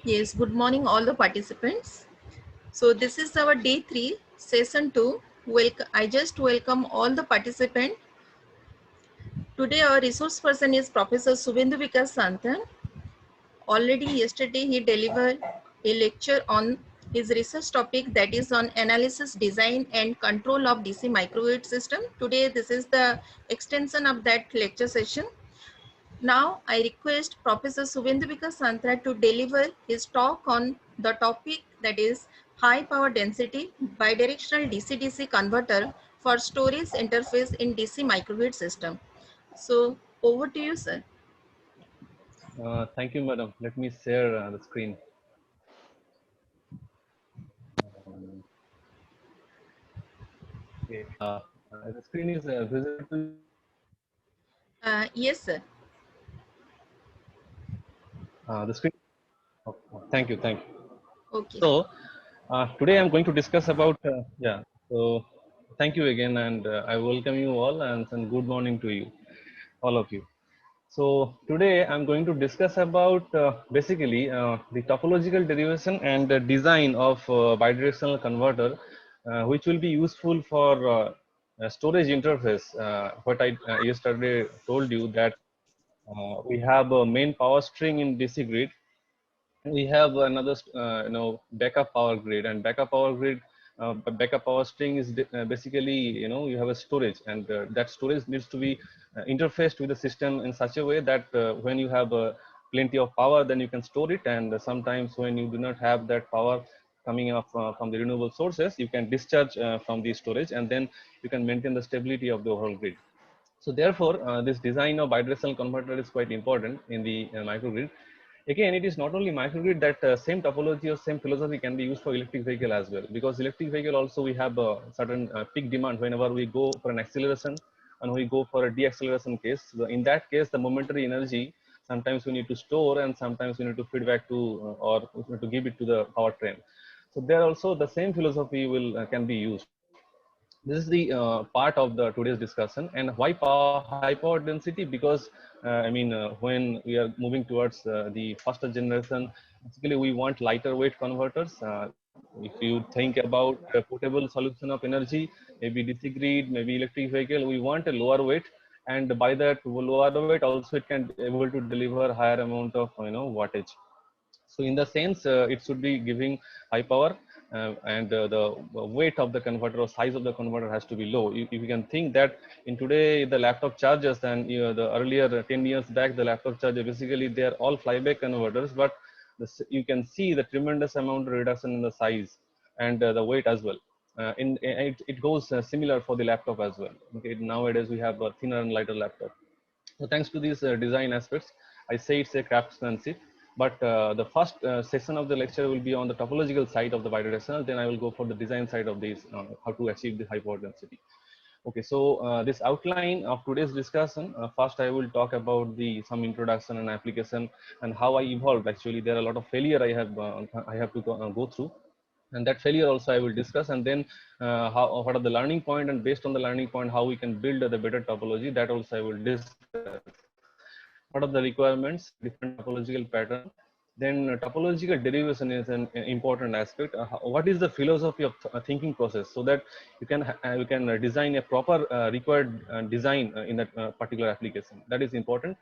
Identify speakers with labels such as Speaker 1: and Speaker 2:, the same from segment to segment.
Speaker 1: Yes, good morning all the participants. So this is our day 3, session 2. I just welcome all the participants. Today our resource person is Professor Subhendu Vikas Santhan. Already yesterday he delivered a lecture on his research topic, that is on analysis, design and control of DC microwave system. Today this is the extension of that lecture session. Now, I request Professor Subhendu Vikas Santra to deliver his talk on the topic, that is high power density bidirectional DC-DC converter for storage interface in DC microgrid system. So, over to you, sir.
Speaker 2: Thank you, madam. Let me share the screen. Okay. The screen is visible to you?
Speaker 1: Yes, sir.
Speaker 2: The screen. Oh, thank you. Thank you.
Speaker 1: Okay.
Speaker 2: So today I'm going to discuss about yeah. So thank you again, and I welcome you all, and good morning to you, all of you. So today I'm going to discuss about basically the topological derivation and the design of bidirectional converter, which will be useful for storage interface. What I yesterday told you that we have a main power string in DC grid, we have another backup power grid, and backup power grid backup power string is basically, you have a storage, and that storage needs to be interfaced with the system in such a way that when you have plenty of power, then you can store it, and sometimes when you do not have that power coming up from the renewable sources, you can discharge from the storage, and then you can maintain the stability of the overall grid. So therefore, this design of bidirectional converter is quite important in the microgrid. Again, it is not only microgrid that same topology or same philosophy can be used for electric vehicle as well. Because electric vehicle also we have a certain peak demand whenever we go for an acceleration and we go for a deacceleration case. So in that case, the momentary energy sometimes we need to store and sometimes we need to feed back to or we need to give it to the powertrain. So there also the same philosophy will can be used. This is the part of the today's discussion. And why high power density? Because when we are moving towards the faster generation, basically we want lighter weight converters. If you think about a portable solution of energy, maybe DC grid, maybe electric vehicle, we want a lower weight, and by that lower weight also it can able to deliver higher amount of wattage. So in the sense, it should be giving high power, and the weight of the converter or size of the converter has to be low. If you can think that in today the laptop chargers, and the earlier 10 years back the laptop charger, basically they are all flyback converters, but you can see the tremendous amount of reduction in the size and the weight as well. It goes similar for the laptop as well. Okay, nowadays we have a thinner and lighter laptop. So thanks to these design aspects, I say it's a craftsmanship. But the first session of the lecture will be on the topological side of the bidirectional. Then I will go for the design side of these, how to achieve the high power density. Okay, so this outline of today's discussion. First, I will talk about the some introduction and application and how I evolved. Actually, there are a lot of failure I have to go through, and that failure also I will discuss, and then what are the learning point, and based on the learning point how we can build the better topology, that also I will discuss. What are the requirements, different topological pattern, then topological derivation is an important aspect. What is the philosophy of thinking process, so that you can design a proper required design in that particular application, that is important.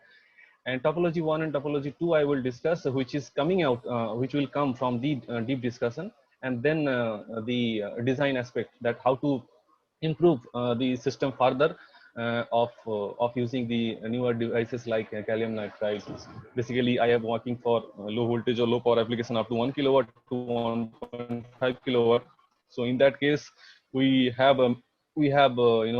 Speaker 2: And topology 1 and topology 2 I will discuss, which is coming out, which will come from the deep discussion. And then design aspect, that how to improve the system further, of using the newer devices like gallium nitride. Basically I am working for low voltage or low power application up to 1 kilowatt to 1.5 kilowatt. So in that case we have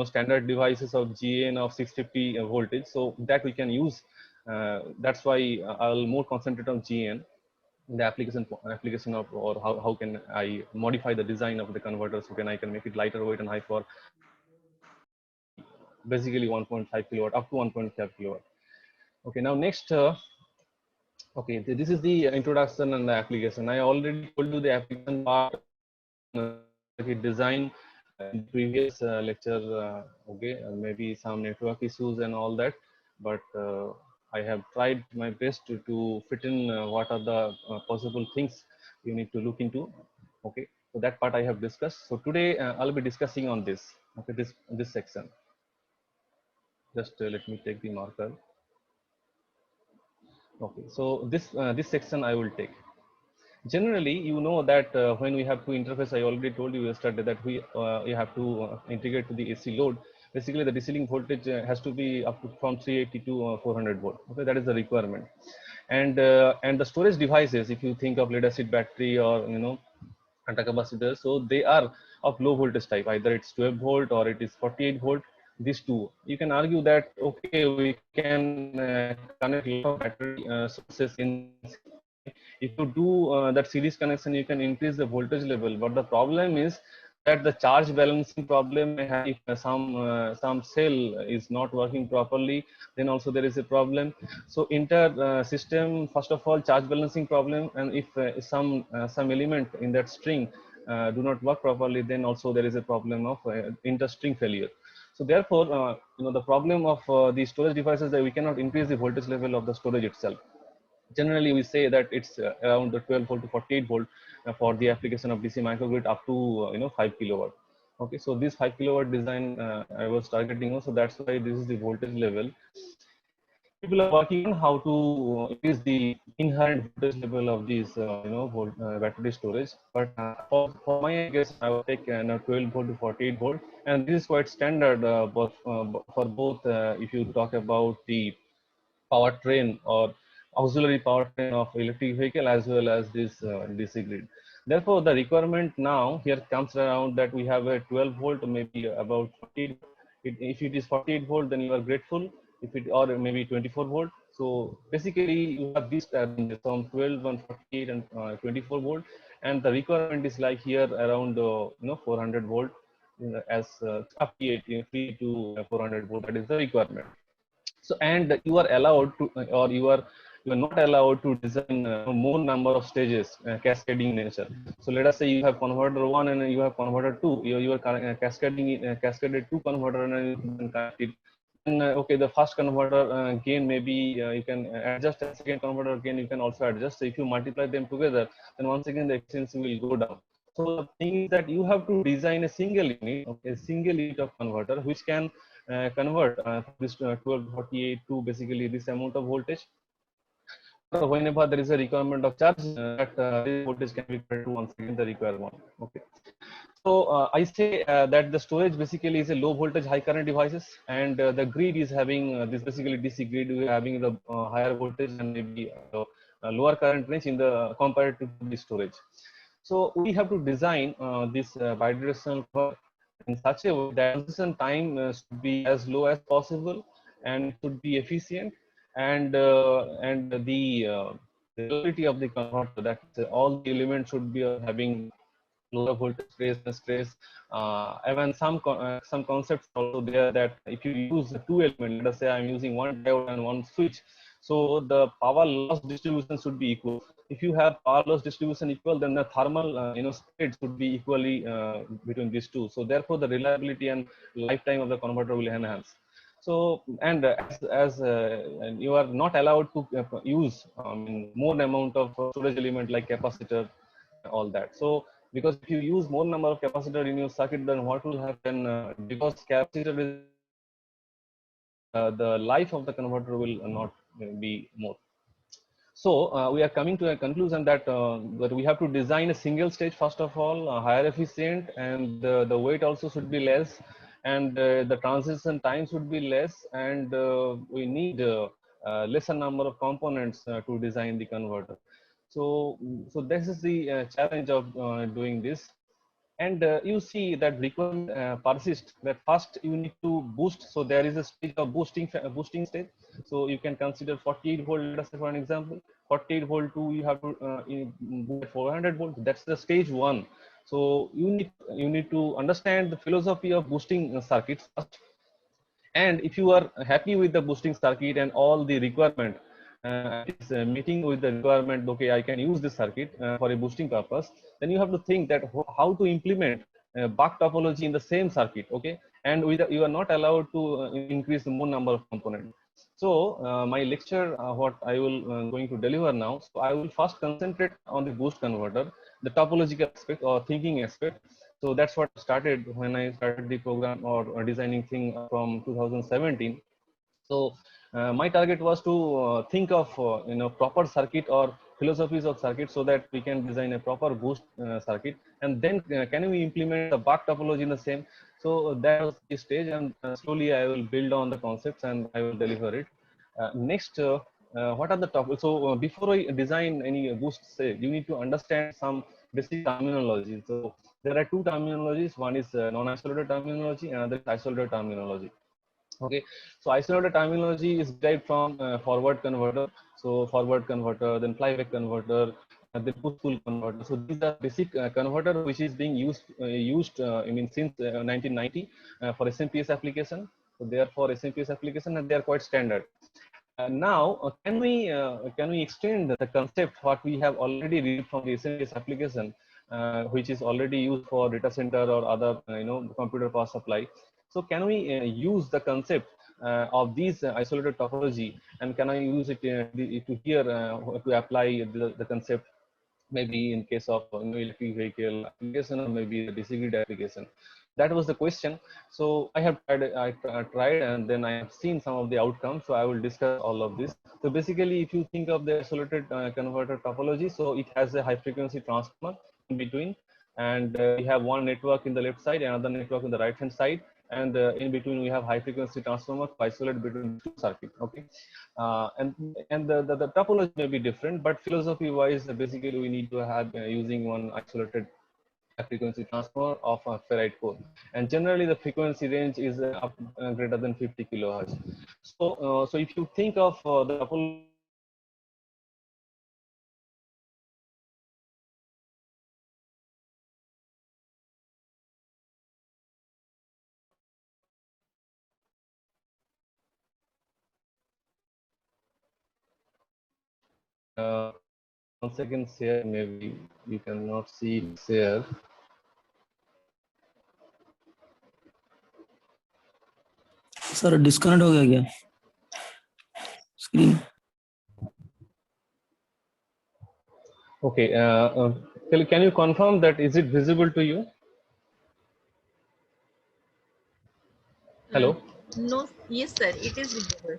Speaker 2: standard devices of GAN of 650 voltage, so that we can use. That's why I'll more concentrate on GN in the application of, or how can I modify the design of the converter, so I can make it lighter weight and high power, basically 1.5 kilowatt up to 1.5 kilowatt. Okay, now next, okay, this is the introduction and the application. I already told you the application part, circuit design in the previous lecture. Okay, maybe some network issues and all that, but I have tried my best to fit in what are the possible things you need to look into. Okay, so that part I have discussed. So today I'll be discussing on this. Okay, this section. Just let me take the marker. Okay, so this section I will take. Generally, you know that when we have to interface, I already told you yesterday that you have to integrate to the AC load. Basically, the DC link voltage has to be up to from 380 to 400 volt. Okay, that is the requirement. And the storage devices, if you think of lead acid battery or under capacitor, so they are of low voltage type. Either it's 12 volt or it is 48 volt. These two, you can argue that okay, we can connect lot of battery sources in. If you do that series connection, you can increase the voltage level, but the problem is that the charge balancing problem may have. If some cell is not working properly, then also there is a problem. So inter system, first of all, charge balancing problem, and if some element in that string do not work properly, then also there is a problem of inter string failure. So therefore, the problem of the storage devices, that we cannot increase the voltage level of the storage itself. Generally, we say that it's around the 12 volt to 48 volt for the application of DC microgrid up to 5 kilowatt. Okay, so this 5 kilowatt design I was targeting also. That's why this is the voltage level. People are working on how to increase the inherent voltage level of these battery storage. But for my guess, I will take 12 volt to 48 volt, and this is quite standard for both. If you talk about the powertrain or auxiliary powertrain of electric vehicle as well as this DC grid. Therefore, the requirement now here comes around that we have a 12 volt, maybe about 48. If it is 48 volt, then you are grateful. If it or maybe 24 volt. So basically, you have this from 12 and 48 and 24 volt, and the requirement is like here around 400 volt as 58 to 400 volt. That is the requirement. So, and you are allowed to, or you are not allowed to design more number of stages, cascading nature. So let us say you have converter 1 and you have converter 2. You are cascaded 2 converter and you can connect it. And okay, the first converter gain, maybe you can adjust, and second converter gain you can also adjust. So if you multiply them together, then once again the efficiency will go down. So the thing is that you have to design a single unit, okay, a single unit of converter which can convert this 1248 to basically this amount of voltage. So whenever there is a requirement of charge, that this voltage can be converted to once again the required one. Okay. So I say that the storage basically is a low voltage, high current devices, and the grid is having this basically DC grid, we are having the higher voltage and maybe lower current range in the compared to the storage. So we have to design this bidirectional curve in such a way that transition time should be as low as possible and should be efficient, and the reliability of the converter, that all the elements should be having lower voltage stress. Even some concepts also there, that if you use two elements, let us say I'm using one diode and one switch, so the power loss distribution should be equal. If you have power loss distribution equal, then the thermal spread should be equally between these two. So therefore, the reliability and lifetime of the converter will enhance. So, and as you are not allowed to use more amount of storage element like capacitor, all that. So because if you use more number of capacitor in your circuit, then what will happen? Because capacitor is the life of the converter will not be more. So we are coming to a conclusion that that we have to design a single stage first of all, higher efficient, and the weight also should be less, and the transition time should be less, and we need lesser number of components to design the converter. So this is the challenge of doing this. And you see that requirement persists, that first you need to boost. So there is a stage of boosting stage. So you can consider 48 volt, let us say for an example, 48 volt to you have to boost 400 volt. That's the stage one. So you need to understand the philosophy of boosting circuits first. And if you are happy with the boosting circuit and all the requirement, it's meeting with the requirement, okay, I can use this circuit for a boosting purpose, then you have to think that how to implement buck topology in the same circuit, okay? And you are not allowed to increase the more number of components. So my lecture, what I will going to deliver now. So I will first concentrate on the boost converter, the topological aspect or thinking aspect. So that's what started when I started the program or designing thing from 2017. So my target was to think of proper circuit or philosophies of circuit so that we can design a proper boost circuit, and then can we implement the buck topology in the same. So that was the stage, and slowly I will build on the concepts and I will deliver it. Next, what are the topics? So before I design any boost say, you need to understand some basic terminology. So there are two terminologies. One is non-isolated terminology, and another is isolated terminology. Okay, so isolated terminology is derived from forward converter. So forward converter, then flyback converter, then push-pull converter. So these are basic converter which is being used I mean since 1990 for SMPS application. So they are for SMPS application and they are quite standard. Now, can we extend the concept what we have already read from the SMPS application, which is already used for data center or other computer power supply. So can we use the concept of these isolated topology, and can I use it to here to apply the concept maybe in case of electric vehicle application or maybe the DC grid application? That was the question. So I have tried and then I have seen some of the outcomes. So I will discuss all of this. So basically, if you think of the isolated converter topology, so it has a high frequency transformer in between, and we have one network in the left side, another network in the right hand side, and in between we have high frequency transformer to isolate between two circuits. Okay, and the topology may be different, but philosophy wise, basically we need to have using one isolated frequency transformer of a ferrite core, and generally the frequency range is up greater than 50 kilohertz. So if you think of the topology, uh, 1 second share, maybe you cannot see it share.
Speaker 3: Sir disconnect हो गया क्या screen?
Speaker 2: Okay, can you confirm that is it visible to you? Hello.
Speaker 1: No, yes, sir. It is visible.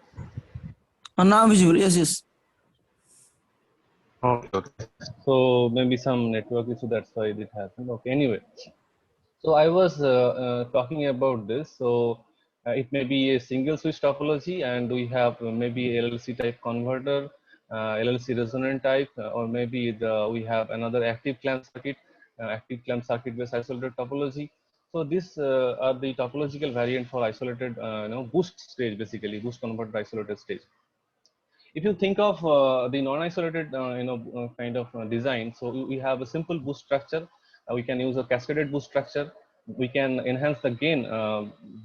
Speaker 3: now visible. Yes, yes.
Speaker 2: Okay. So maybe some network issue, that's why it happened. Okay, anyway. So I was talking about this. So it may be a single switch topology, and we have maybe LLC type converter, LLC resonant type, or maybe we have another active clamp circuit based isolated topology. So these are the topological variant for isolated, boost stage, basically boost converter isolated stage. If you think of the non-isolated kind of design, so we have a simple boost structure. We can use a cascaded boost structure. We can enhance the gain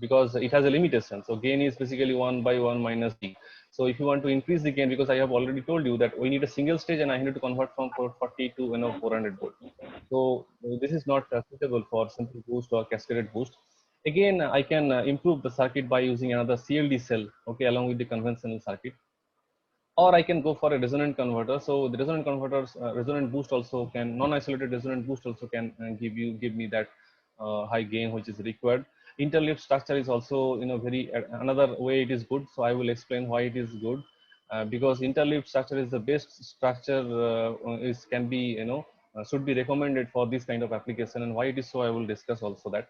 Speaker 2: because it has a limitation. So gain is basically 1 by 1 minus d. So if you want to increase the gain, because I have already told you that we need a single stage and I need to convert from 440 to 400 volt. So this is not suitable for simple boost or cascaded boost. Again, I can improve the circuit by using another CLD cell, okay, along with the conventional circuit, or I can go for a resonant converter. So the resonant converters, resonant boost also can, non-isolated resonant boost also can give me that high gain which is required. Interleaved structure is also very another way it is good. So I will explain why it is good. Because interleaved structure is the best structure, is can be should be recommended for this kind of application, and why it is so I will discuss also that.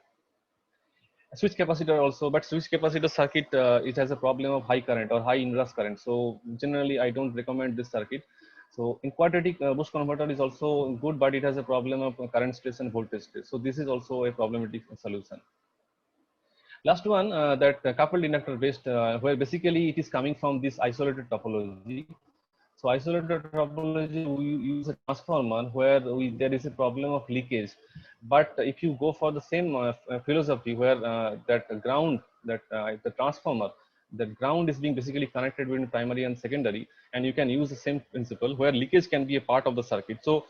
Speaker 2: Switch capacitor also, but switch capacitor circuit, it has a problem of high current or high inverse current. So generally I don't recommend this circuit. So in quadratic boost converter is also good, but it has a problem of current space and voltage space. So this is also a problematic solution. Last one, that coupled inductor based, where basically it is coming from this isolated topology. So isolated topology, we use a transformer where there is a problem of leakage. But if you go for the same philosophy where that ground, the transformer, the ground is being basically connected between primary and secondary, and you can use the same principle where leakage can be a part of the circuit. So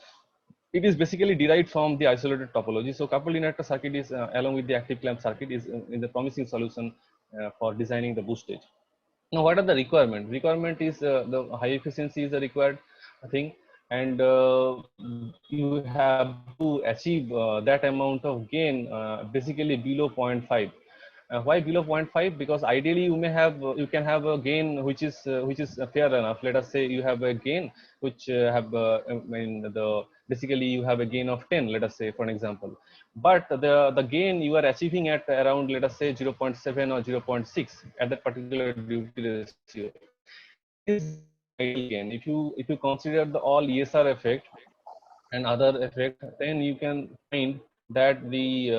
Speaker 2: it is basically derived from the isolated topology. So coupled inductor circuit is along with the active clamp circuit is in the promising solution for designing the boost stage. Now, what are the requirement? Requirement is the high efficiency is a required thing, and you have to achieve that amount of gain basically below 0.5. Why below 0.5? Because ideally you may have you can have a gain which is fair enough. Let us say you have a gain which have I mean the basically you have a gain of 10, let us say, for an example, but the gain you are achieving at around, let us say, 0.7 or 0.6 at that particular duty ratio. This is ideal gain. If you consider the all ESR effect and other effect, then you can find that the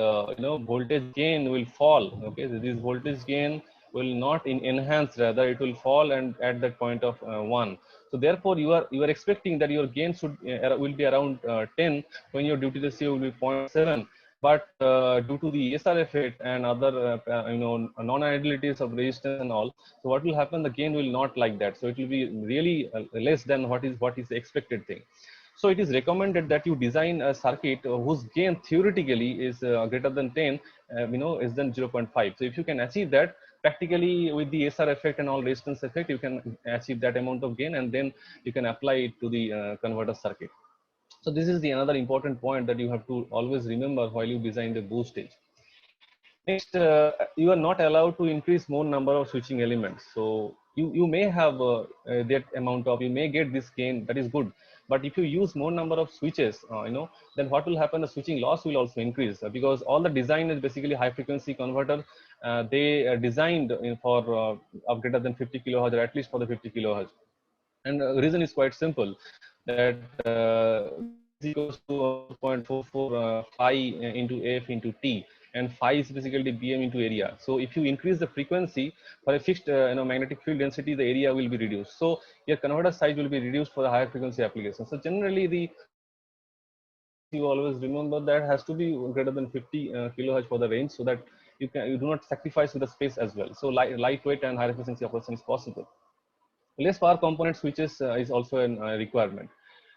Speaker 2: voltage gain will fall. Okay, so this voltage gain will not enhance, rather it will fall, and at that point of 1. So therefore you are expecting that your gain should will be around 10 when your duty ratio will be 0.7. But due to the ESR effect and other non-idealities of resistance and all, so what will happen, the gain will not like that, so it will be really less than what is the expected thing. So it is recommended that you design a circuit whose gain theoretically is greater than 10, is than 0.5. So if you can achieve that, practically with the SR effect and all resistance effect, you can achieve that amount of gain, and then you can apply it to the converter circuit. So this is the another important point that you have to always remember while you design the boost stage. Next, you are not allowed to increase more number of switching elements. So you may have that amount of, you may get this gain, that is good. But if you use more number of switches, then what will happen? The switching loss will also increase because all the design is basically high frequency converter. They are designed for of greater than 50 kilohertz, or at least for the 50 kilohertz. And the reason is quite simple, that B is equals to 0.44 phi into F into T, and phi is basically Bm into area. So if you increase the frequency for a fixed magnetic field density, the area will be reduced. So your converter size will be reduced for the higher frequency application. So generally the you always remember that has to be greater than 50 kilohertz for the range, so that you do not sacrifice with the space as well. So lightweight and high efficiency operation is possible. Less power component switches is also a requirement.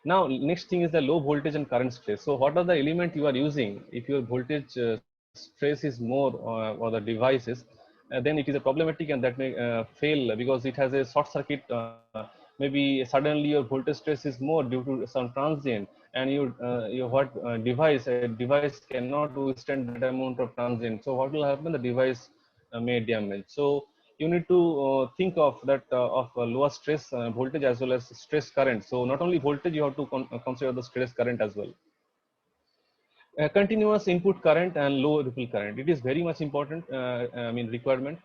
Speaker 2: Now, next thing is the low voltage and current stress. So what are the element you are using? If your voltage stress is more or the devices, then it is a problematic, and that may fail because it has a short circuit. Maybe suddenly your voltage stress is more due to some transient, and your device cannot withstand that amount of transient. So what will happen? The device may damage. So you need to think of that of lower stress voltage as well as stress current. So not only voltage, you have to consider the stress current as well. Continuous input current and low ripple current, it is very much important requirement.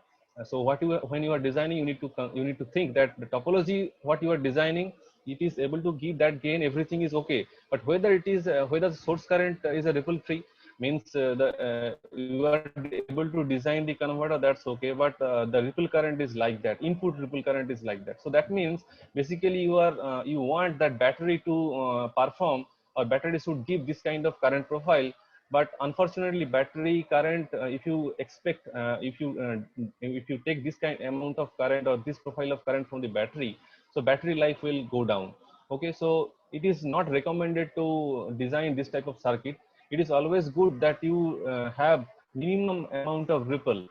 Speaker 2: So when you are designing, you need to think that the topology what you are designing, it is able to give that gain, everything is okay. But whether it is whether the source current is a ripple free, means you are able to design the converter, that's okay, but the ripple current is like that, input ripple current is like that. So that means basically you want that battery to perform, or battery should give this kind of current profile. But unfortunately battery current, if you expect if you take this kind amount of current or this profile of current from the battery, so battery life will go down. Okay, so it is not recommended to design this type of circuit. It is always good that you have minimum amount of ripple.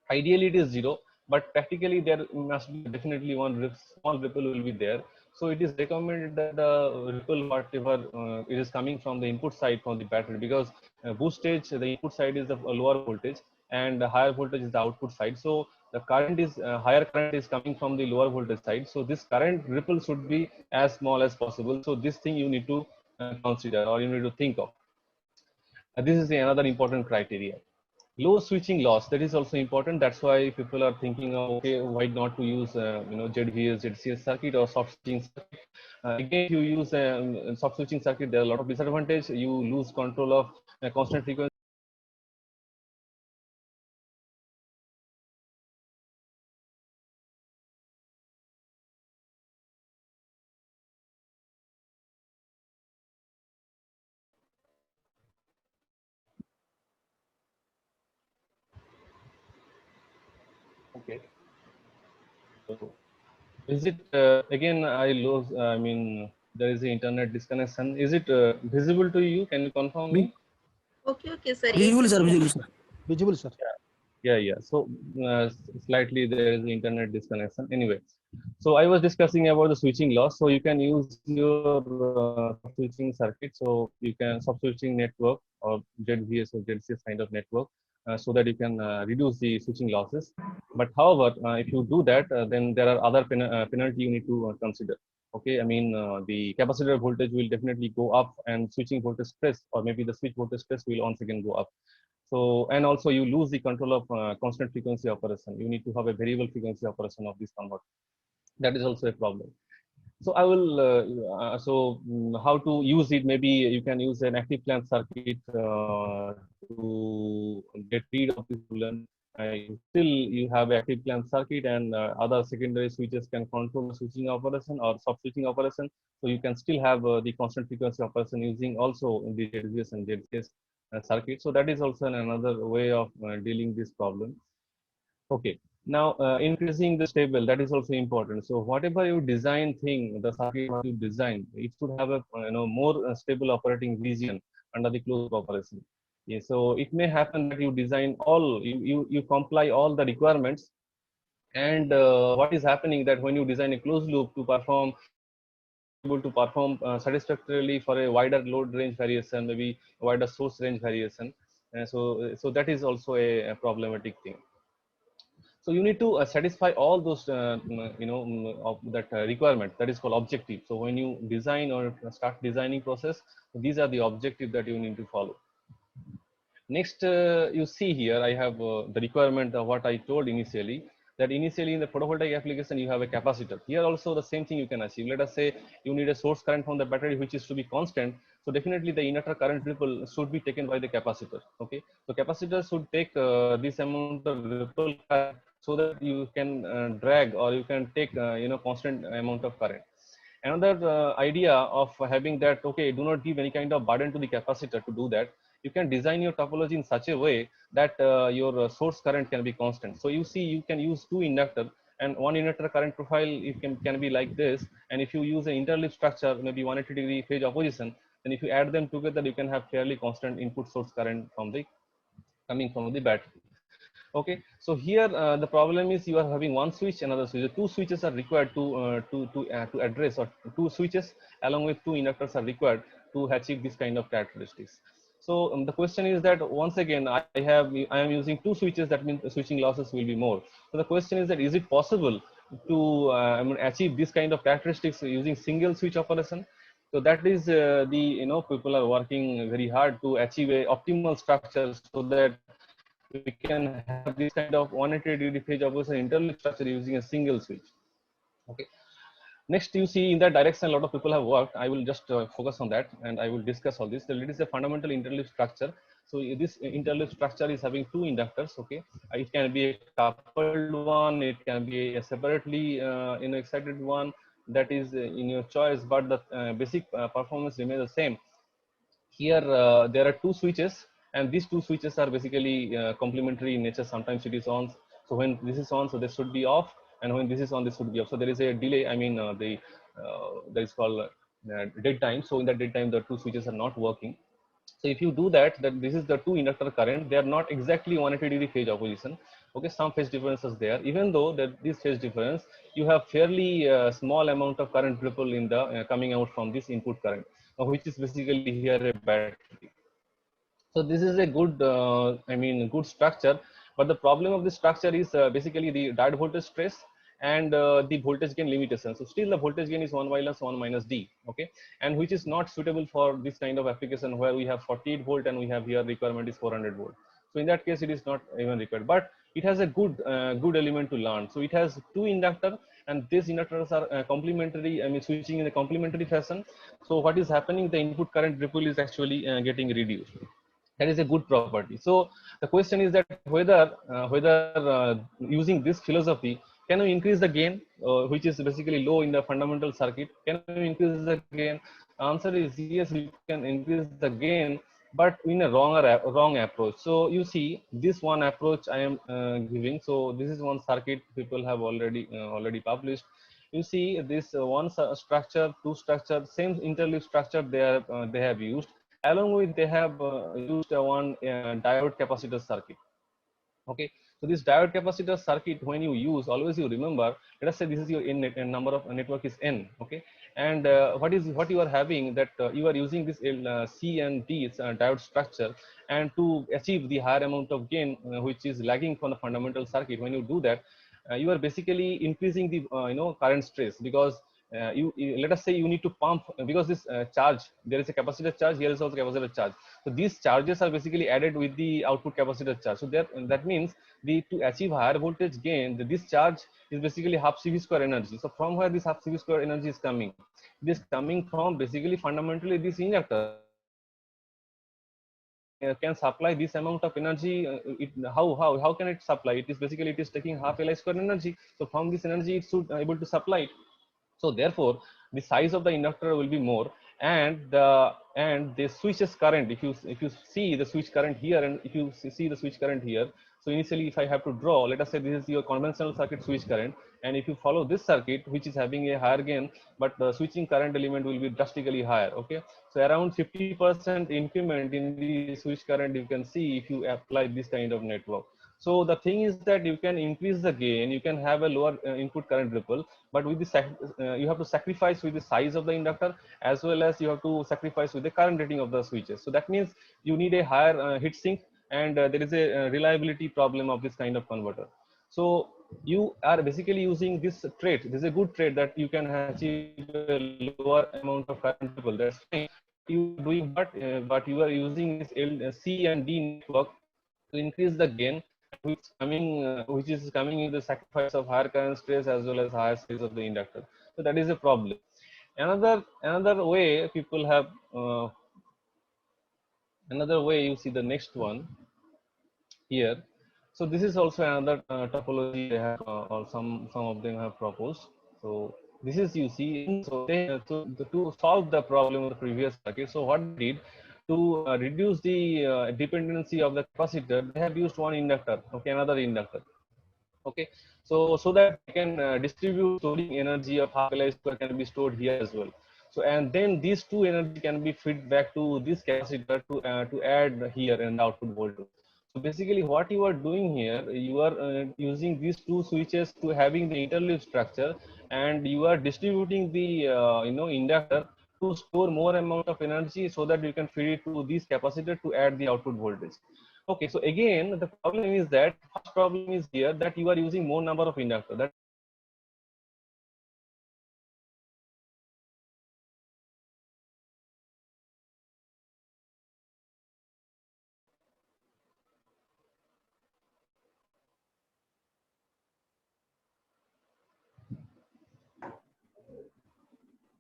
Speaker 2: Ideally it is 0, but practically there must be definitely one small ripple will be there. So it is recommended that the ripple whatever it is coming from the input side from the battery, because boost stage, the input side is the lower voltage and the higher voltage is the output side. So the current is higher current is coming from the lower voltage side, so this current ripple should be as small as possible. So this thing you need to consider, or you need to think of. This is another important criteria. Low switching loss, that is also important. That's why people are thinking of, okay, why not to use ZVS, ZCS circuit or soft switching circuit. Again, if you use soft switching circuit, there are a lot of disadvantages. You lose control of constant frequency. Okay. So is it again? I lose. There is the internet disconnection. Is it visible to you? Can you confirm me?
Speaker 1: Okay, sir.
Speaker 3: Visual, sir. Visual, sir.
Speaker 4: Visible, sir.
Speaker 2: Yeah. So slightly there is internet disconnection. Anyway, so I was discussing about the switching loss. So you can use your switching circuit. So you can sub-switching network or ZVS or ZCS kind of network, so that you can reduce the switching losses. But however, if you do that, then there are other penalty you need to consider. Okay, I mean the capacitor voltage will definitely go up, and switching voltage stress, or maybe the switch voltage stress, will once again go up. So, and also you lose the control of constant frequency operation. You need to have a variable frequency operation of this converter. That is also a problem. So I will, how to use it? Maybe you can use an active plant circuit to get rid of this problem. Still, you have active plant circuit, and other secondary switches can control the switching operation or sub switching operation. So you can still have the constant frequency operation using also the ZVS and ZCS circuit. So that is also another way of dealing this problem. Okay. Now, increasing the stable, that is also important. So whatever you design thing, the circuit what you design, it should have a more stable operating region under the closed operation. Yeah, so it may happen that you design all, you comply all the requirements, and what is happening that when you design a closed loop to perform, able to perform satisfactorily for a wider load range variation, maybe a wider source range variation. So that is also a problematic thing. So you need to satisfy all those of that requirement, that is called objective. So when you design or start designing process, these are the objective that you need to follow. Next, you see here I have the requirement of what I told initially, that initially in the photovoltaic application you have a capacitor. Here also the same thing you can achieve. Let us say you need a source current from the battery which is to be constant. So definitely the inductor current ripple should be taken by the capacitor. Okay, so capacitor should take this amount of ripple current, so that you can drag, or you can take constant amount of current. Another idea of having that, okay, do not give any kind of burden to the capacitor. To do that, you can design your topology in such a way that your source current can be constant. So you see, you can use two inductor, and one inductor current profile it can be like this. And if you use an interleaf structure, maybe 180-degree phase opposition, then if you add them together, you can have fairly constant input source current from the coming from the battery. Okay, so here the problem is you are having one switch, another switch. Two switches are required to address, or two switches along with two inductors are required to achieve this kind of characteristics. So the question is that, once again, I am using two switches. That means the switching losses will be more. So the question is that, is it possible to achieve this kind of characteristics using single switch operation? So that is the people are working very hard to achieve a optimal structure, so that we can have this kind of 180-degree phase opposition interleaf structure using a single switch. Okay. Next, you see in that direction a lot of people have worked. I will just focus on that, and I will discuss all this. So it is a fundamental interleaf structure. So this interleaf structure is having two inductors. Okay, it can be a coupled one, it can be a separately excited one. That is in your choice, but the basic performance remains the same. Here there are two switches, and these two switches are basically complementary in nature. Sometimes it is on, so when this is on, so this should be off, and when this is on, this should be off. So there is a delay, I mean that is called dead time. So in that dead time, the two switches are not working. So if you do that, this is the two inductor current, they are not exactly 180-degree phase opposition. Okay, some phase differences there. Even though that this phase difference, you have fairly small amount of current ripple in the coming out from this input current, which is basically here a battery. So this is a good, good structure. But the problem of this structure is basically the diode voltage stress and the voltage gain limitation. So still the voltage gain is 1 minus 1 minus D. Okay, and which is not suitable for this kind of application where we have 48 volt and we have here requirement is 400 volt. So in that case, it is not even required. But it has a good element to learn. So it has two inductor, and these inductors are complementary. I mean, switching in a complementary fashion. So what is happening? The input current ripple is actually getting reduced. That is a good property. So the question is that whether using this philosophy, can we increase the gain, which is basically low in the fundamental circuit? Can we increase the gain? Answer is yes, we can increase the gain, but in a wrong approach. So you see, this one approach I am giving. So this is one circuit people have already published. You see this one structure, two structure, same interleaf structure they have used. Along with, they have used one diode capacitor circuit. Okay, so So this diode capacitor circuit, when you use, always you remember, let us say this is your n, number of network is n, okay, and what you are having, that you are using this C and D diode structure, and to achieve the higher amount of gain, which is lagging from the fundamental circuit. When you do that, you are basically increasing the current stress, because let us say you need to pump, because this charge, there is a capacitor charge, here is also capacitor charge. So these charges are basically added with the output capacitor charge. So that means to achieve higher voltage gain, this charge is basically half CV square energy. So from where this half CV square energy is coming? It is coming from basically fundamentally this inductor can supply this amount of energy. How can it supply? It is basically, it is taking half Li square energy. So from this energy it should able to supply it. So therefore the size of the inductor will be more, and the switches current, if you see the switch current here, and if you see the switch current here, so initially if I have to draw, let us say this is your conventional circuit switch current, and if you follow this circuit, which is having a higher gain, but the switching current element will be drastically higher, okay. So around 50% increment in the switch current you can see if you apply this kind of network. So the thing is that you can increase the gain, you can have a lower input current ripple, but with the you have to sacrifice with the size of the inductor, as well as you have to sacrifice with the current rating of the switches. So that means you need a higher heat sink, and there is a reliability problem of this kind of converter. So you are basically using this trait. This is a good trait that you can achieve a lower amount of current ripple. That's fine. You are doing, but you are using this C and D network to increase the gain, which is coming in the sacrifice of higher current stress as well as higher stress of the inductor. So that is a problem. Another way people have another way, you see the next one here. So this is also another topology they have, or some of them have proposed. So this is, you see, to solve the problem of the previous circuit. So what they did, to reduce the dependency of the capacitor, they have used one inductor, okay, another inductor, okay. So that they can distribute storing energy of half Li square can be stored here as well. So and then these two energy can be fed back to this capacitor to add here and output voltage. So basically what you are doing here, you are using these two switches to having the interleave structure, and you are distributing the inductor to store more amount of energy, so that you can feed it to this capacitor to add the output voltage. Okay, so again the problem is that first problem is here, that you are using more number of inductor. That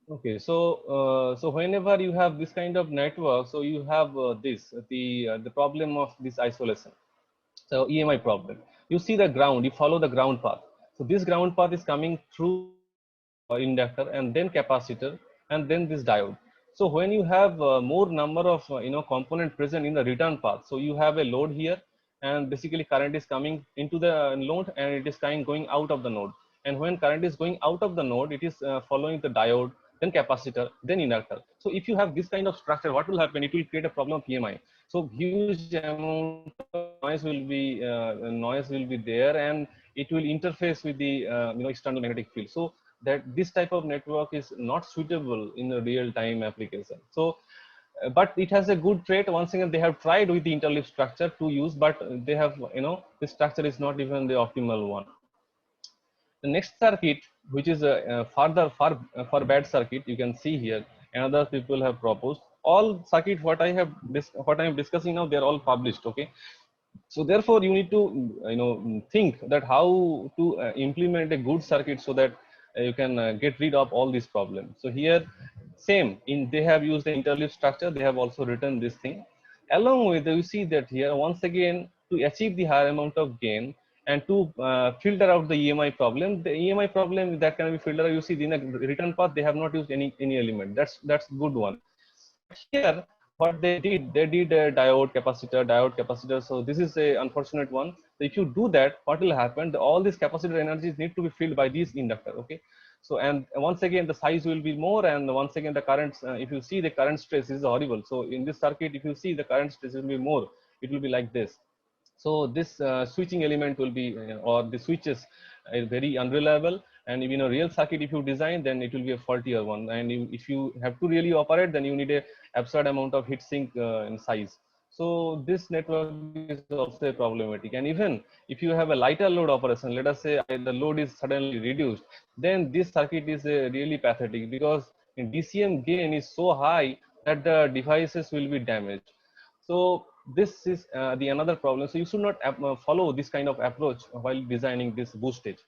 Speaker 2: okay, so whenever you have this kind of network, so you have the problem of this isolation. So EMI problem. You see the ground, you follow the ground path. So this ground path is coming through inductor, and then capacitor, and then this diode. So when you have more number of component present in the return path, so you have a load here, and basically current is coming into the node, and it is going out of the node. And when current is going out of the node, it is following the diode, then capacitor, then inductor. So if you have this kind of structure, what will happen? It will create a problem of EMI. So huge amount of noise will be there, and it will interface with the external magnetic field. So that this type of network is not suitable in a real time application. So but it has a good trait. Once again, they have tried with the interleave structure to use, but they have the structure is not even the optimal one. The next circuit, which is a far bad circuit, you can see here, another people have proposed. All circuit what I am discussing now, they are all published, okay. So therefore you need to think that how to implement a good circuit, so that you can get rid of all these problems. So here same, in they have used the interleave structure, they have also written this thing. Along with, you see that here once again, to achieve the higher amount of gain, and to filter out the EMI problem, the EMI problem that can be filtered, you see in a return path they have not used any element. That's good one. Here what they did a diode capacitor. So this is a unfortunate one. So if you do that, what will happen? All these capacitor energies need to be filled by these inductor, okay. So and once again the size will be more, and once again the currents, if you see the current stress is horrible. So in this circuit, if you see the current stress will be more, it will be like this. So this switching element will be, or the switches are very unreliable. And even a real circuit, if you design, then it will be a faultier one. And if you have to really operate, then you need a absurd amount of heat sink in size. So this network is also problematic. And even if you have a lighter load operation, let us say the load is suddenly reduced, then this circuit is really pathetic, because in DCM gain is so high that the devices will be damaged. So this is the another problem. So you should not follow this kind of approach while designing this boostage.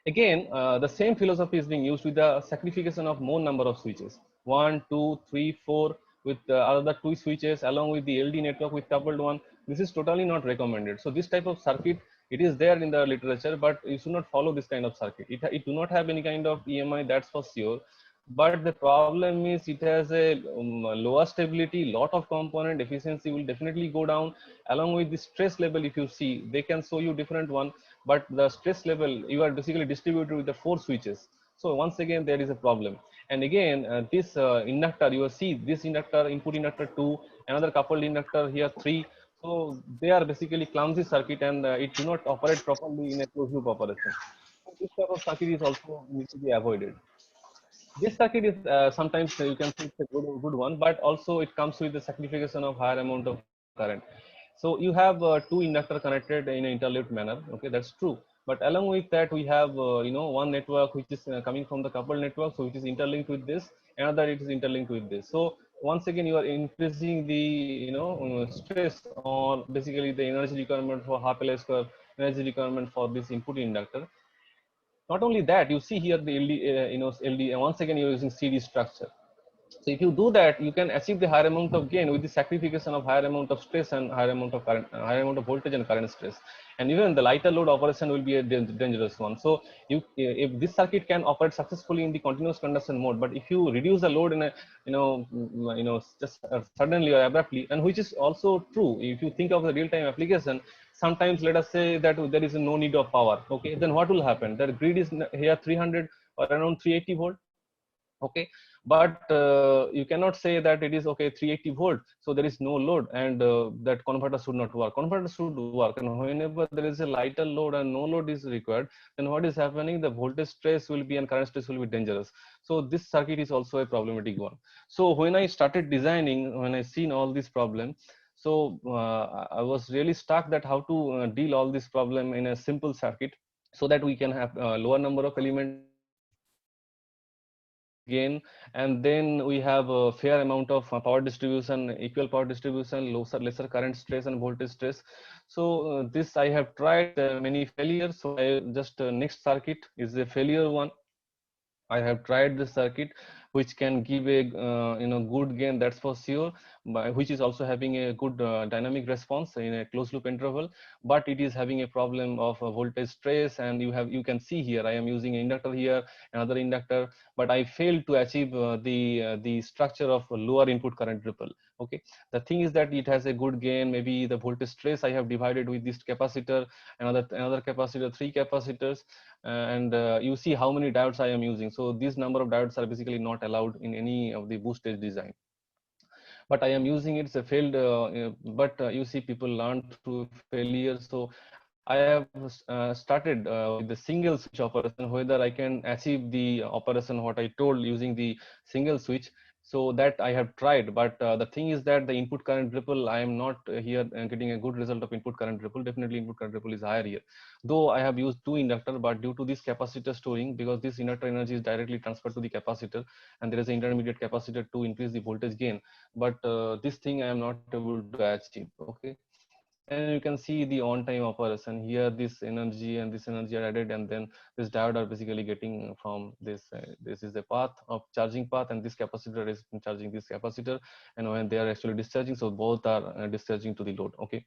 Speaker 2: Again, the same philosophy is being used with the sacrification of more number of switches, 1, 2, 3, 4, with other two switches along with the LD network with coupled one. This is totally not recommended. So this type of circuit, it is there in the literature, but you should not follow this kind of circuit. It do not have any kind of EMI, that's for sure. But the problem is it has a lower stability, lot of component, efficiency will definitely go down. Along with the stress level, if you see, they can show you different one, but the stress level, you are basically distributed with the 4 switches. So once again, there is a problem. And again, this inductor, you will see this inductor, input inductor 2, another coupled inductor here 3. So they are basically clumsy circuit, and it do not operate properly in a closed loop operation. So this type of circuit is also need to be avoided. This circuit is sometimes you can see it's a good one, but also it comes with the sacrification of higher amount of current. So you have two inductor connected in an interleaved manner. Okay, that's true. But along with that, we have one network which is coming from the coupled network, so which is interlinked with this. Another it is interlinked with this. So once again, you are increasing the stress on basically the energy requirement for half L square, energy requirement for this input inductor. Not only that, you see here the LD, LD, and once again you're using series structure. So if you do that, you can achieve the higher amount of gain with the sacrification of higher amount of stress and higher amount of current, higher amount of voltage and current stress. And even the lighter load operation will be a dangerous one. So if this circuit can operate successfully in the continuous conduction mode, but if you reduce the load in a just suddenly or abruptly, and which is also true if you think of the real-time application, sometimes let us say that there is no need of power. Okay, then what will happen? The grid is here 300 or around 380 volt. Okay, but you cannot say that it is okay 380 volt, so there is no load, and that converter should not work. Converter should work, and whenever there is a lighter load and no load is required, then what is happening, the voltage stress will be and current stress will be dangerous. So this circuit is also a problematic one. So when I started designing, when I seen all these problems, so I was really stuck that how to deal all this problem in a simple circuit, so that we can have a lower number of elements, gain, and then we have a fair amount of power distribution, equal power distribution, lesser current stress and voltage stress. So this I have tried many failures. So I just next circuit is a failure one. I have tried the circuit which can give a good gain, that's for sure, which is also having a good dynamic response in a closed loop interval, but it is having a problem of voltage stress. And you can see here I am using an inductor here, another inductor, but I failed to achieve the structure of lower input current ripple. Okay, the thing is that it has a good gain, maybe the voltage stress I have divided with this capacitor, another capacitor, 3 capacitors, and you see how many diodes I am using. So these number of diodes are basically not allowed in any of the boostage design, but I am using it. It's a failed, but you see people learn through failure. So I have started with the single switch operation, whether I can achieve the operation what I told using the single switch. So that I have tried, but the thing is that the input current ripple, I am not here getting a good result of input current ripple. Definitely input current ripple is higher here, though I have used 2 inductor, but due to this capacitor storing, because this inductor energy is directly transferred to the capacitor, and there is an intermediate capacitor to increase the voltage gain, but this thing I am not able to achieve. Okay, and you can see the on-time operation here, this energy and this energy are added, and then this diode are basically getting from this this is the path of charging path, and this capacitor is charging this capacitor, and when they are actually discharging, so both are discharging to the load. Okay,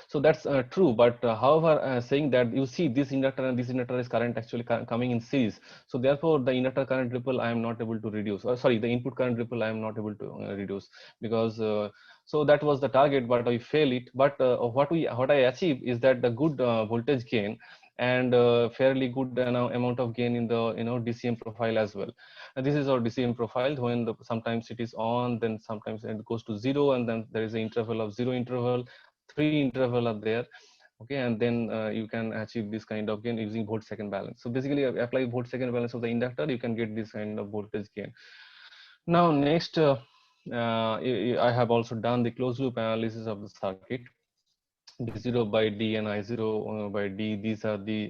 Speaker 2: so that's true, but however, saying that, you see this inductor and this inductor is current actually coming in series, so therefore the inductor current ripple I am not able to reduce, or sorry, the input current ripple I am not able to reduce, because so that was the target, but I fail it. But what I achieve is that the good voltage gain, and fairly good amount of gain in the DCM profile as well. And this is our DCM profile, when sometimes it is on, then sometimes it goes to 0, and then there is an interval of 0 interval, three interval are there. Okay, and then you can achieve this kind of gain using volt second balance. So basically apply volt second balance of the inductor, you can get this kind of voltage gain. Now next, I have also done the closed loop analysis of the circuit. D0 by D and I0 by D, these are the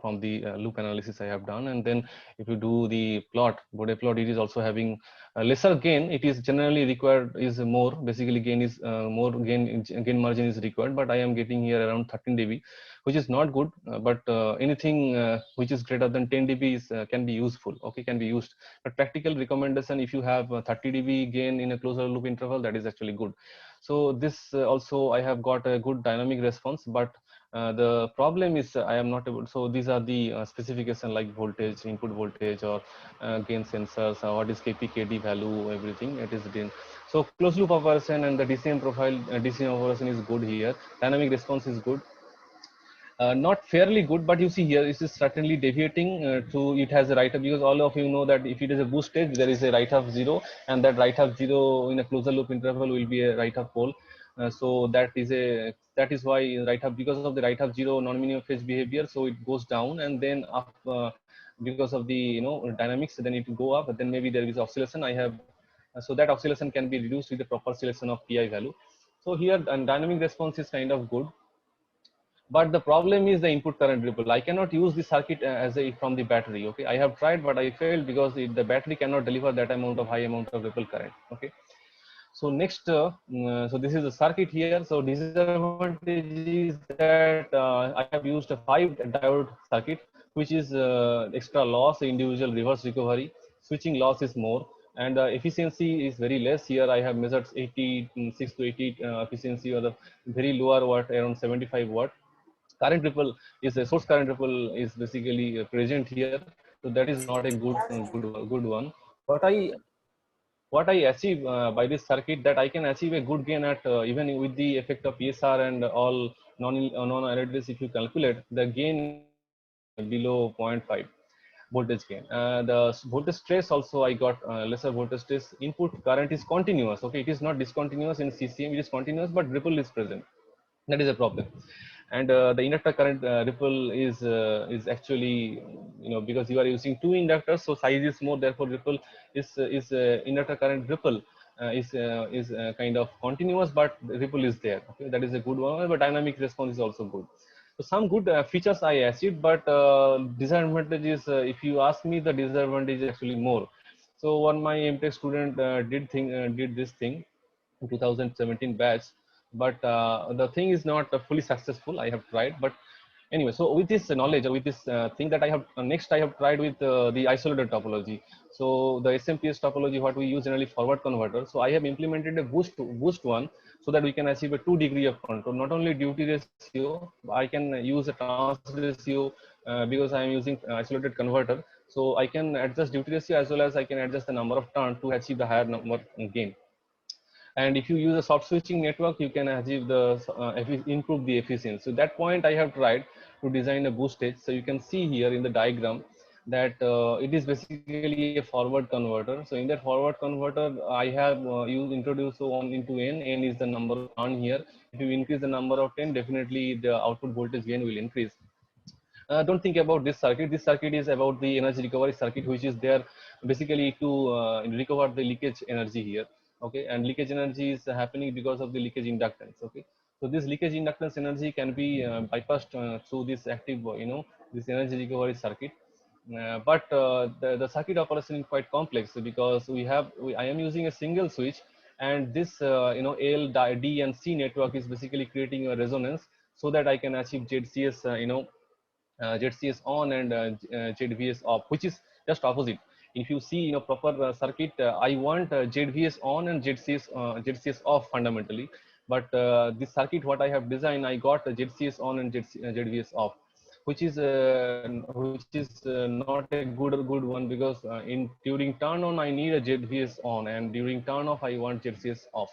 Speaker 2: from the loop analysis I have done. And then if you do the plot, Bode plot, it is also having a lesser gain. It is generally required is more, basically gain is more, gain margin is required, but I am getting here around 13 dB, which is not good, but anything which is greater than 10 dB is can be useful, okay, can be used. But practical recommendation, if you have 30 dB gain in a closer loop interval, that is actually good. So this also I have got a good dynamic response, but the problem is I am not able. So these are the specification like voltage, input voltage, or gain sensors, what is KP, KD value, everything it is done. So closed loop operation and the DCM profile, DCM operation is good here. Dynamic response is good. Not fairly good, but you see here this is certainly deviating to, it has a write up, because all of you know that if it is a boost stage, there is a write up 0, and that write up 0 in a closer loop interval will be a write up pole. So that is why write up, because of the write up 0 non-minimum phase behavior, so it goes down, and then up because of the dynamics, then it will go up, but then maybe there is oscillation. I have so that oscillation can be reduced with the proper selection of PI value. So here and dynamic response is kind of good. But the problem is the input current ripple. I cannot use the circuit as a from the battery. Okay, I have tried, but I failed because the battery cannot deliver that amount of high amount of ripple current. Okay, so next, so this is the circuit here. So disadvantage is that I have used a 5 diode circuit, which is extra loss, individual reverse recovery. Switching loss is more, and efficiency is very less. Here I have measured 86 to 80 efficiency, or the very lower watt, around 75 watt. Current ripple is a source current ripple is basically present here, so that is not a good one. But what I achieve by this circuit, that I can achieve a good gain at even with the effect of PSR and all non-LEDs. If you calculate the gain below 0.5 voltage gain, the voltage trace also I got lesser voltage trace. Input current is continuous. Okay, it is not discontinuous in CCM, it is continuous, but ripple is present. That is a problem. And the inductor current ripple is actually, because you are using two inductors, so size is more, therefore ripple is inductor current ripple is kind of continuous, but the ripple is there. Okay, that is a good one. But dynamic response is also good. So some good features I achieved, but disadvantage is, if you ask me, the disadvantage is actually more. So one my MTech student did this thing in 2017 batch, but the thing is not fully successful. I have tried, but anyway, so with this knowledge, or with this thing that I have next, I have tried with the isolated topology. So the SMPS topology, what we use generally, forward converter. So I have implemented a boost one, so that we can achieve a 2 degree of control. Not only duty ratio, I can use a trans ratio because I am using isolated converter. So I can adjust duty ratio as well as I can adjust the number of turn to achieve the higher number gain. And if you use a soft switching network, you can achieve the improve the efficiency. So that point I have tried to design a boost stage. So you can see here in the diagram that it is basically a forward converter. So in that forward converter, I have introduced 1 into n is the number of turn here. If you increase the number of 10, definitely the output voltage gain will increase. Don't think about this circuit. This circuit is about the energy recovery circuit, which is there basically to recover the leakage energy here. Okay, and leakage energy is happening because of the leakage inductance. Okay, so this leakage inductance energy can be bypassed through this active, this energy recovery circuit. But the circuit operation is quite complex, because I am using a single switch, and this L, D and C network is basically creating a resonance, so that I can achieve ZCS, ZCS on and ZVS off, which is just opposite. If you see proper circuit, I want ZVS on and ZCS off fundamentally. But this circuit what I have designed, I got ZCS on and ZVS off, which is not a good one, because in during turn on I need a ZVS on, and during turn off I want ZCS off.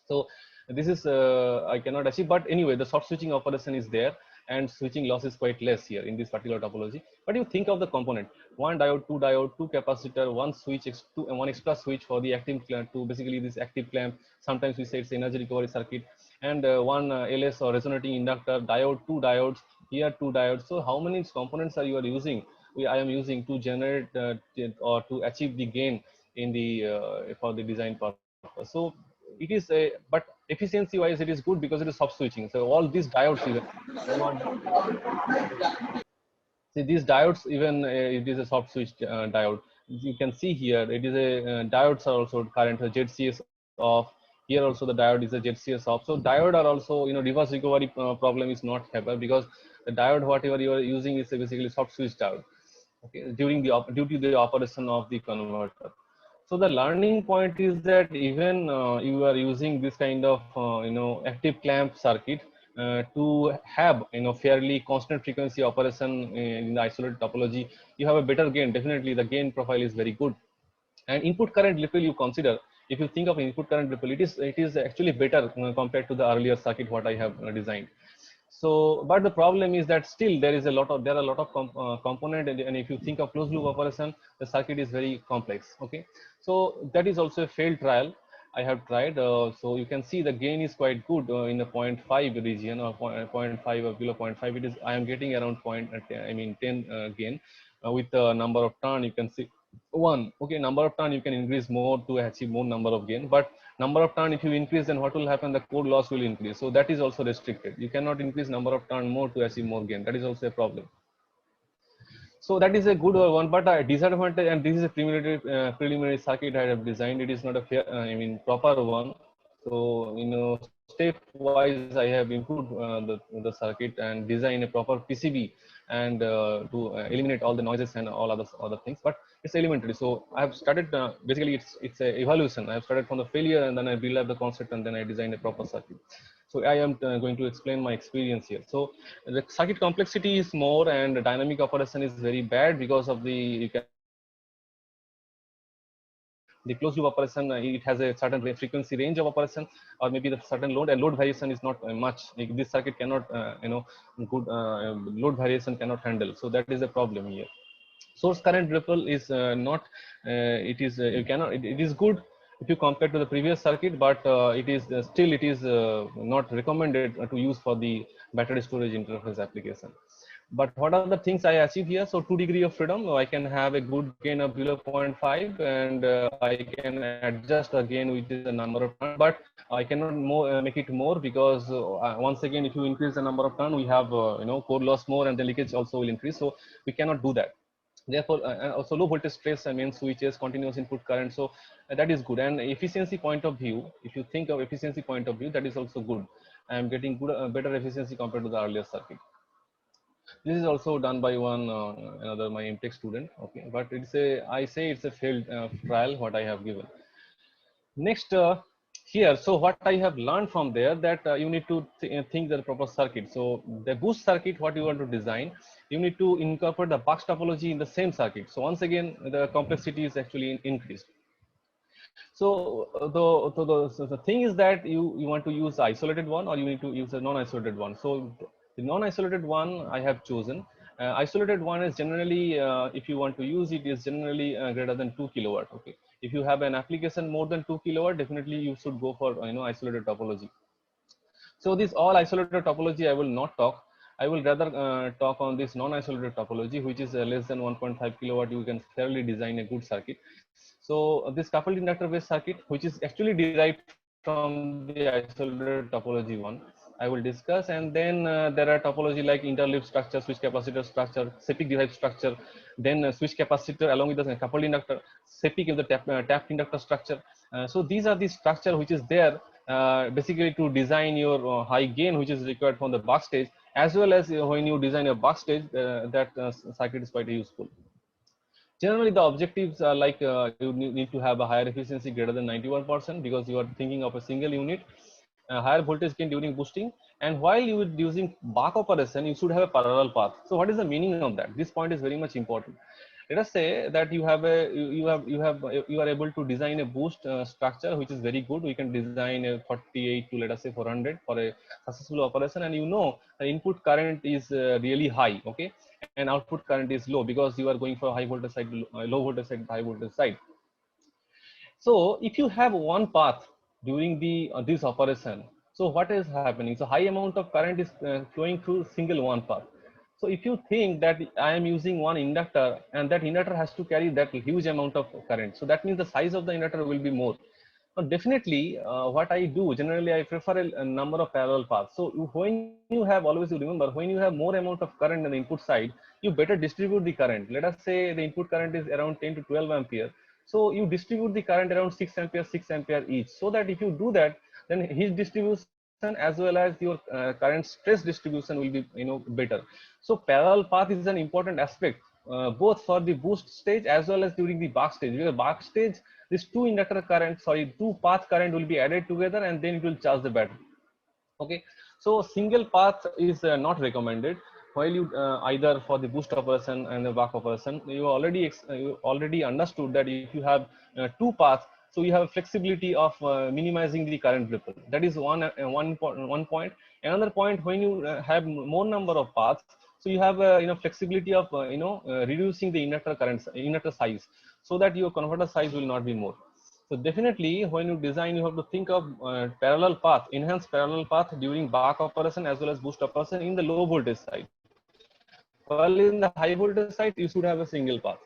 Speaker 2: So this is I cannot achieve. But anyway, the short switching operation is there, and switching loss is quite less here in this particular topology. But you think of the component: one diode, two capacitor, one switch, one extra switch for the active clamp, to basically this active clamp. Sometimes we say it's energy recovery circuit, and one LS or resonating inductor, diode, two diodes, here two diodes. So how many components are you are using? I am using to generate or to achieve the gain in the for the design purpose. So it is a, but efficiency wise it is good because it is soft switching. So all these diodes even, see these diodes even it is a soft switch diode. You can see here it is a diodes are also current ZCS off. Here also the diode is a ZCS off. So diode are also, you know, reverse recovery problem is not happen because the diode whatever you are using is basically soft switch diode. Okay, during the due to the operation of the converter. So the learning point is that even you are using this kind of you know, active clamp circuit to have, you know, fairly constant frequency operation in the isolated topology, you have a better gain. Definitely the gain profile is very good. And input current ripple you consider, if you think of input current ripple, it is actually better compared to the earlier circuit what I have designed. So, but the problem is that still there are a lot of component, and if you think of closed loop operation, the circuit is very complex. Okay, so that is also a failed trial I have tried. So you can see the gain is quite good in the 0.5 region or 0.5 or below 0.5. It is, I am getting around 10 gain with the number of turn. You can see one. Okay, number of turn you can increase more to achieve more number of gain, but number of turn if you increase, then what will happen? The core loss will increase. So that is also restricted. You cannot increase number of turn more to achieve more gain. That is also a problem. So that is a good one, but a disadvantage, and this is a preliminary circuit I have designed. It is not a fair, proper one. So, you know, stepwise I have improved the circuit and design a proper PCB and to eliminate all the noises and all other things. But it's elementary. So I have started basically it's a evaluation. I have started from the failure and then I build up the concept and then I design a proper circuit. So I am going to explain my experience here. So the circuit complexity is more and the dynamic operation is very bad because of the closed loop operation. It has a certain frequency range of operation, or maybe the certain load, and load variation is not much. This circuit cannot good load variation cannot handle. So that is a problem here. Source current ripple is not it is you cannot it is good if you compare to the previous circuit, but it is still it is not recommended to use for the battery storage interface application. But what are the things I achieve here? So 2 degree of freedom, I can have a good gain of 0.5 and I can adjust again with the number of turn, but I cannot make it more because once again if you increase the number of turn, we have core loss more and the leakage also will increase, so we cannot do that. Therefore also low voltage stress main switches, continuous input current, so that is good. And efficiency point of view, if you think of efficiency point of view, that is also good. I am getting good better efficiency compared to the earlier circuit. This is also done by one another my MTech student. Okay, but it's a, I say it's a failed trial what I have given. Next here, so what I have learned from there, that you need to think the proper circuit. So the boost circuit what you want to design, you need to incorporate the box topology in the same circuit. So once again the complexity is actually increased. So the thing is that you want to use isolated one or you need to use a non-isolated one. So the non-isolated one I have chosen. Isolated one is generally, if you want to use it, is generally greater than 2 kilowatt. Okay, if you have an application more than 2 kilowatt, definitely you should go for isolated topology. So this all isolated topology I will not talk. I will rather talk on this non-isolated topology, which is less than 1.5 kilowatt. You can fairly design a good circuit. So this coupled inductor based circuit, which is actually derived from the isolated topology one, I will discuss. And then there are topology like interleaved structure, switch capacitor structure, SEPIC derived structure, then switch capacitor along with the coupled inductor, SEPIC is the tapped inductor structure. So these are the structure which is there basically to design your high gain which is required from the box stage, as well as when you design a box stage, that circuit is quite useful. Generally the objectives are like you need to have a higher efficiency greater than 91% because you are thinking of a single unit, higher voltage gain during boosting, and while you are using Bach operation you should have a parallel path. So what is the meaning of that? This point is very much important. Let us say that you are able to design a boost structure which is very good. We can design a 48 to let us say 400 for a successful operation, and the input current is really high, okay, and output current is low because you are going for high voltage side, low voltage side, high voltage side. So if you have one path during the this operation, So what is happening? So high amount of current is flowing through single one path. So if you think that I am using one inductor and that inductor has to carry that huge amount of current, so that means the size of the inductor will be more. Now, definitely, what I do generally, I prefer a number of parallel paths. So when you have, always you remember, when you have more amount of current on the input side, you better distribute the current. Let us say the input current is around 10 to 12 ampere. So you distribute the current around 6 ampere each. So that if you do that, then his distribution as well as your current stress distribution will be better. So parallel path is an important aspect both for the boost stage as well as during the buck stage. Because buck stage, this two path current will be added together and then it will charge the battery. Okay, so single path is not recommended while you either for the boost operation and the buck operation. You already understood that if you have two paths, so you have flexibility of minimizing the current ripple. That is one point. Another point, when you have more number of paths, so you have flexibility of reducing the inductor size, so that your converter size will not be more. So definitely, when you design, you have to think of parallel path, enhanced parallel path during buck operation as well as boost operation in the low voltage side. While in the high voltage side, you should have a single path.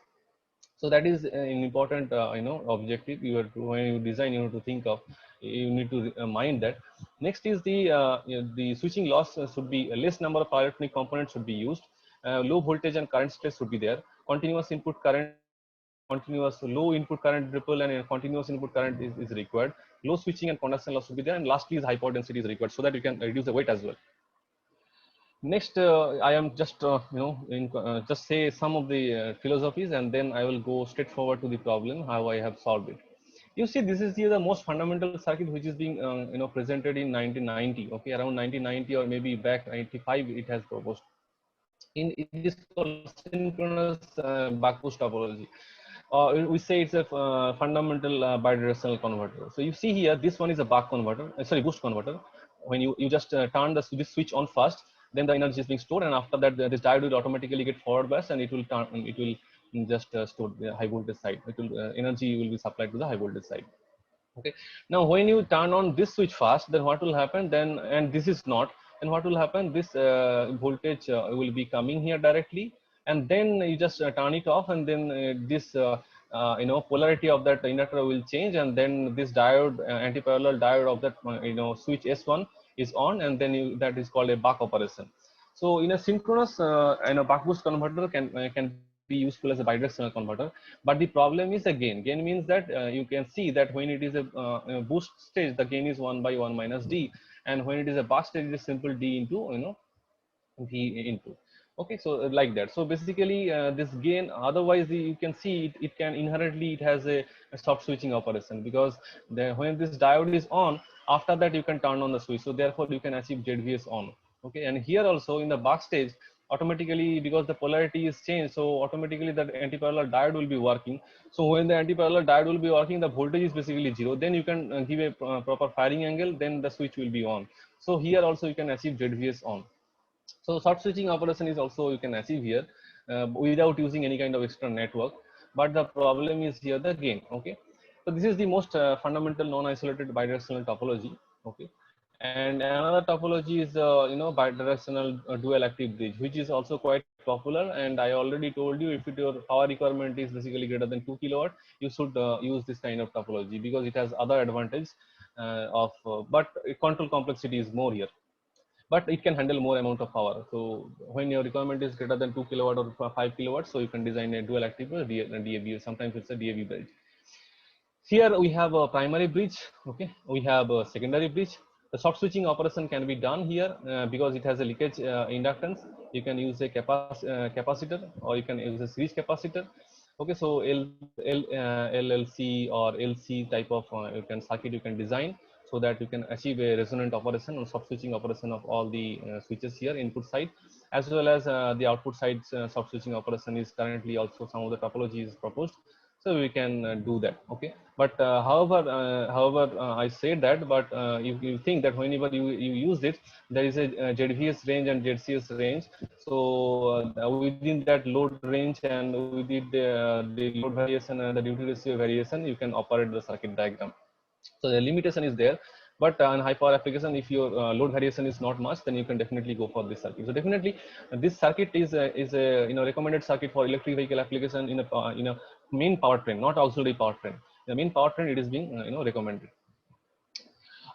Speaker 2: So that is an important objective. You have to, when you design, you have to think of. You need to mind that. Next is the switching loss should be a less number of electronic components should be used. Low voltage and current stress should be there. Continuous input current, continuous low input current ripple and continuous input current is required. Low switching and conduction loss should be there, and lastly is high power density is required so that you can reduce the weight as well. Next, I am just just say some of the philosophies, and then I will go straight forward to the problem how I have solved it. You see, this is the most fundamental circuit which is being presented in 1990. Okay, around 1990 or maybe back 95, it has proposed. It is called synchronous buck boost topology. We say it's a fundamental bidirectional converter. So you see here, this one is a buck converter, sorry, boost converter. When you just turn this switch on first, then the energy is being stored, and after that, this diode will automatically get forward bias, and it will just store the high voltage side. It will energy will be supplied to the high voltage side. Okay, now when you turn on this switch fast, then what will happen then, and this is not, then what will happen, this voltage will be coming here directly, and then you just turn it off, and then this polarity of that inductor will change, and then this diode, anti-parallel diode of that switch S1 is on, and then that is called a buck operation. So in a synchronous buck boost converter can be useful as a bidirectional converter, but the problem is the gain means that you can see that when it is a boost stage, the gain is 1 by 1 minus d, and when it is a buck stage, it is simple d into v into. Okay, so like that. So basically this gain, otherwise you can see it can inherently, it has a soft switching operation, because when this diode is on, after that you can turn on the switch, so therefore you can achieve ZVS on. Okay, and here also in the buck stage, automatically, because the polarity is changed, so automatically that anti-parallel diode will be working. So when the anti-parallel diode will be working, the voltage is basically 0, then you can give a proper firing angle, then the switch will be on. So here also you can achieve ZVS on. So short switching operation is also you can achieve here without using any kind of extra network, but the problem is here the gain. Okay, so this is the most fundamental non-isolated bidirectional topology. Okay, and another topology is bidirectional dual active bridge, which is also quite popular, and I already told you, if your power requirement is basically greater than 2 kilowatt, you should use this kind of topology, because it has other advantage but control complexity is more here, but it can handle more amount of power. So when your requirement is greater than 2 kilowatt or 5 kilowatts, so you can design a dual active DAB, sometimes it's a DAB bridge. Here we have a primary bridge. Okay, we have a secondary bridge. The short switching operation can be done here because it has a leakage inductance. You can use a capacitor, or you can use a series capacitor. Okay, so LLC or LC type of circuit you can design, so that you can achieve a resonant operation or soft switching operation of all the switches here, input side, as well as the output side soft switching operation is currently also some of the topology is proposed, so we can do that. Okay, but however I said that, but you think that whenever you use it, there is a ZVS range and ZCS range. So within that load range and within the load variation and the duty ratio variation, you can operate the circuit diagram. So the limitation is there, But on high power application, if your load variation is not much, then you can definitely go for this circuit. So definitely this circuit is a recommended circuit for electric vehicle application in a main powertrain, not auxiliary powertrain. The main powertrain it is being recommended.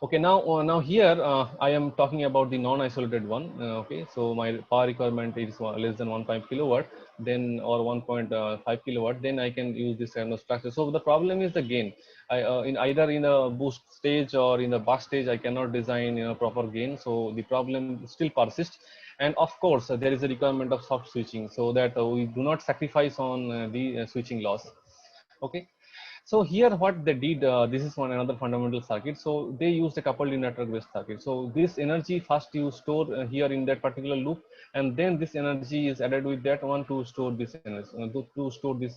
Speaker 2: Okay, now here I am talking about the non-isolated one. Okay, so my power requirement is less than 1.5 kilowatt, then or 1.5 kilowatt, then I can use this kind of structure. So the problem is the gain. In either in a boost stage or in the buck stage, I cannot design proper gain. So the problem still persists. And of course, there is a requirement of soft switching, so that we do not sacrifice on the switching loss. Okay. So here what they did, this is one another fundamental circuit. So they used a coupled inductor based circuit. So this energy first you store here in that particular loop, and then this energy is added with that one to store this energy, to store this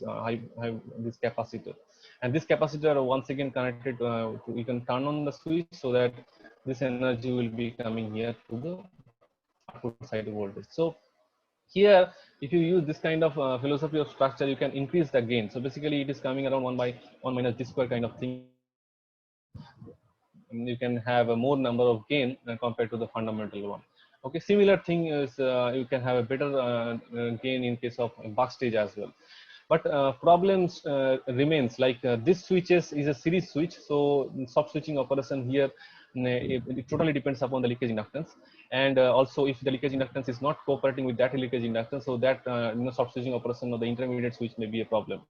Speaker 2: this capacitor. And this capacitor once again connected, you can turn on the switch so that this energy will be coming here to the output side voltage. So here if you use this kind of philosophy of structure, you can increase the gain. So basically it is coming around 1 by 1 minus d square kind of thing. You can have a more number of gain compared to the fundamental one. Okay, similar thing is you can have a better gain in case of buck stage as well. But problems remains, like this switches is a series switch, so soft switching operation here it totally depends upon the leakage inductance. And also if the leakage inductance is not cooperating with that leakage inductance, so that soft switching operation of the intermediate switch may be a problem.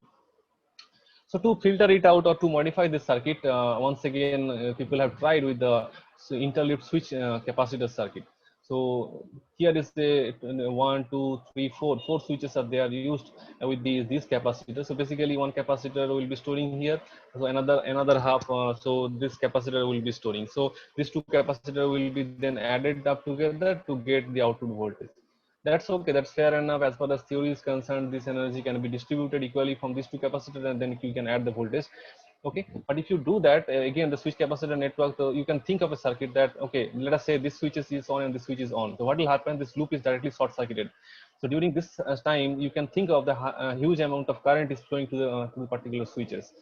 Speaker 2: So to filter it out or to modify this circuit, once again, people have tried with the interleaved switch capacitor circuit. So here is the 1, 2, 3, 4 switches are there used with these capacitors. So basically one capacitor will be storing here, so another half. So this capacitor will be storing. So these two capacitor will be then added up together to get the output voltage. That's okay, that's fair enough. As far as theory is concerned, this energy can be distributed equally from these two capacitors, and then you can add the voltage. Okay, but if you do that, again the switch capacitor network, you can think of a circuit that, okay, let us say this switch is on and this switch is on. So what will happen, this loop is directly short circuited. So during this time, you can think of the huge amount of current is flowing to the particular switches.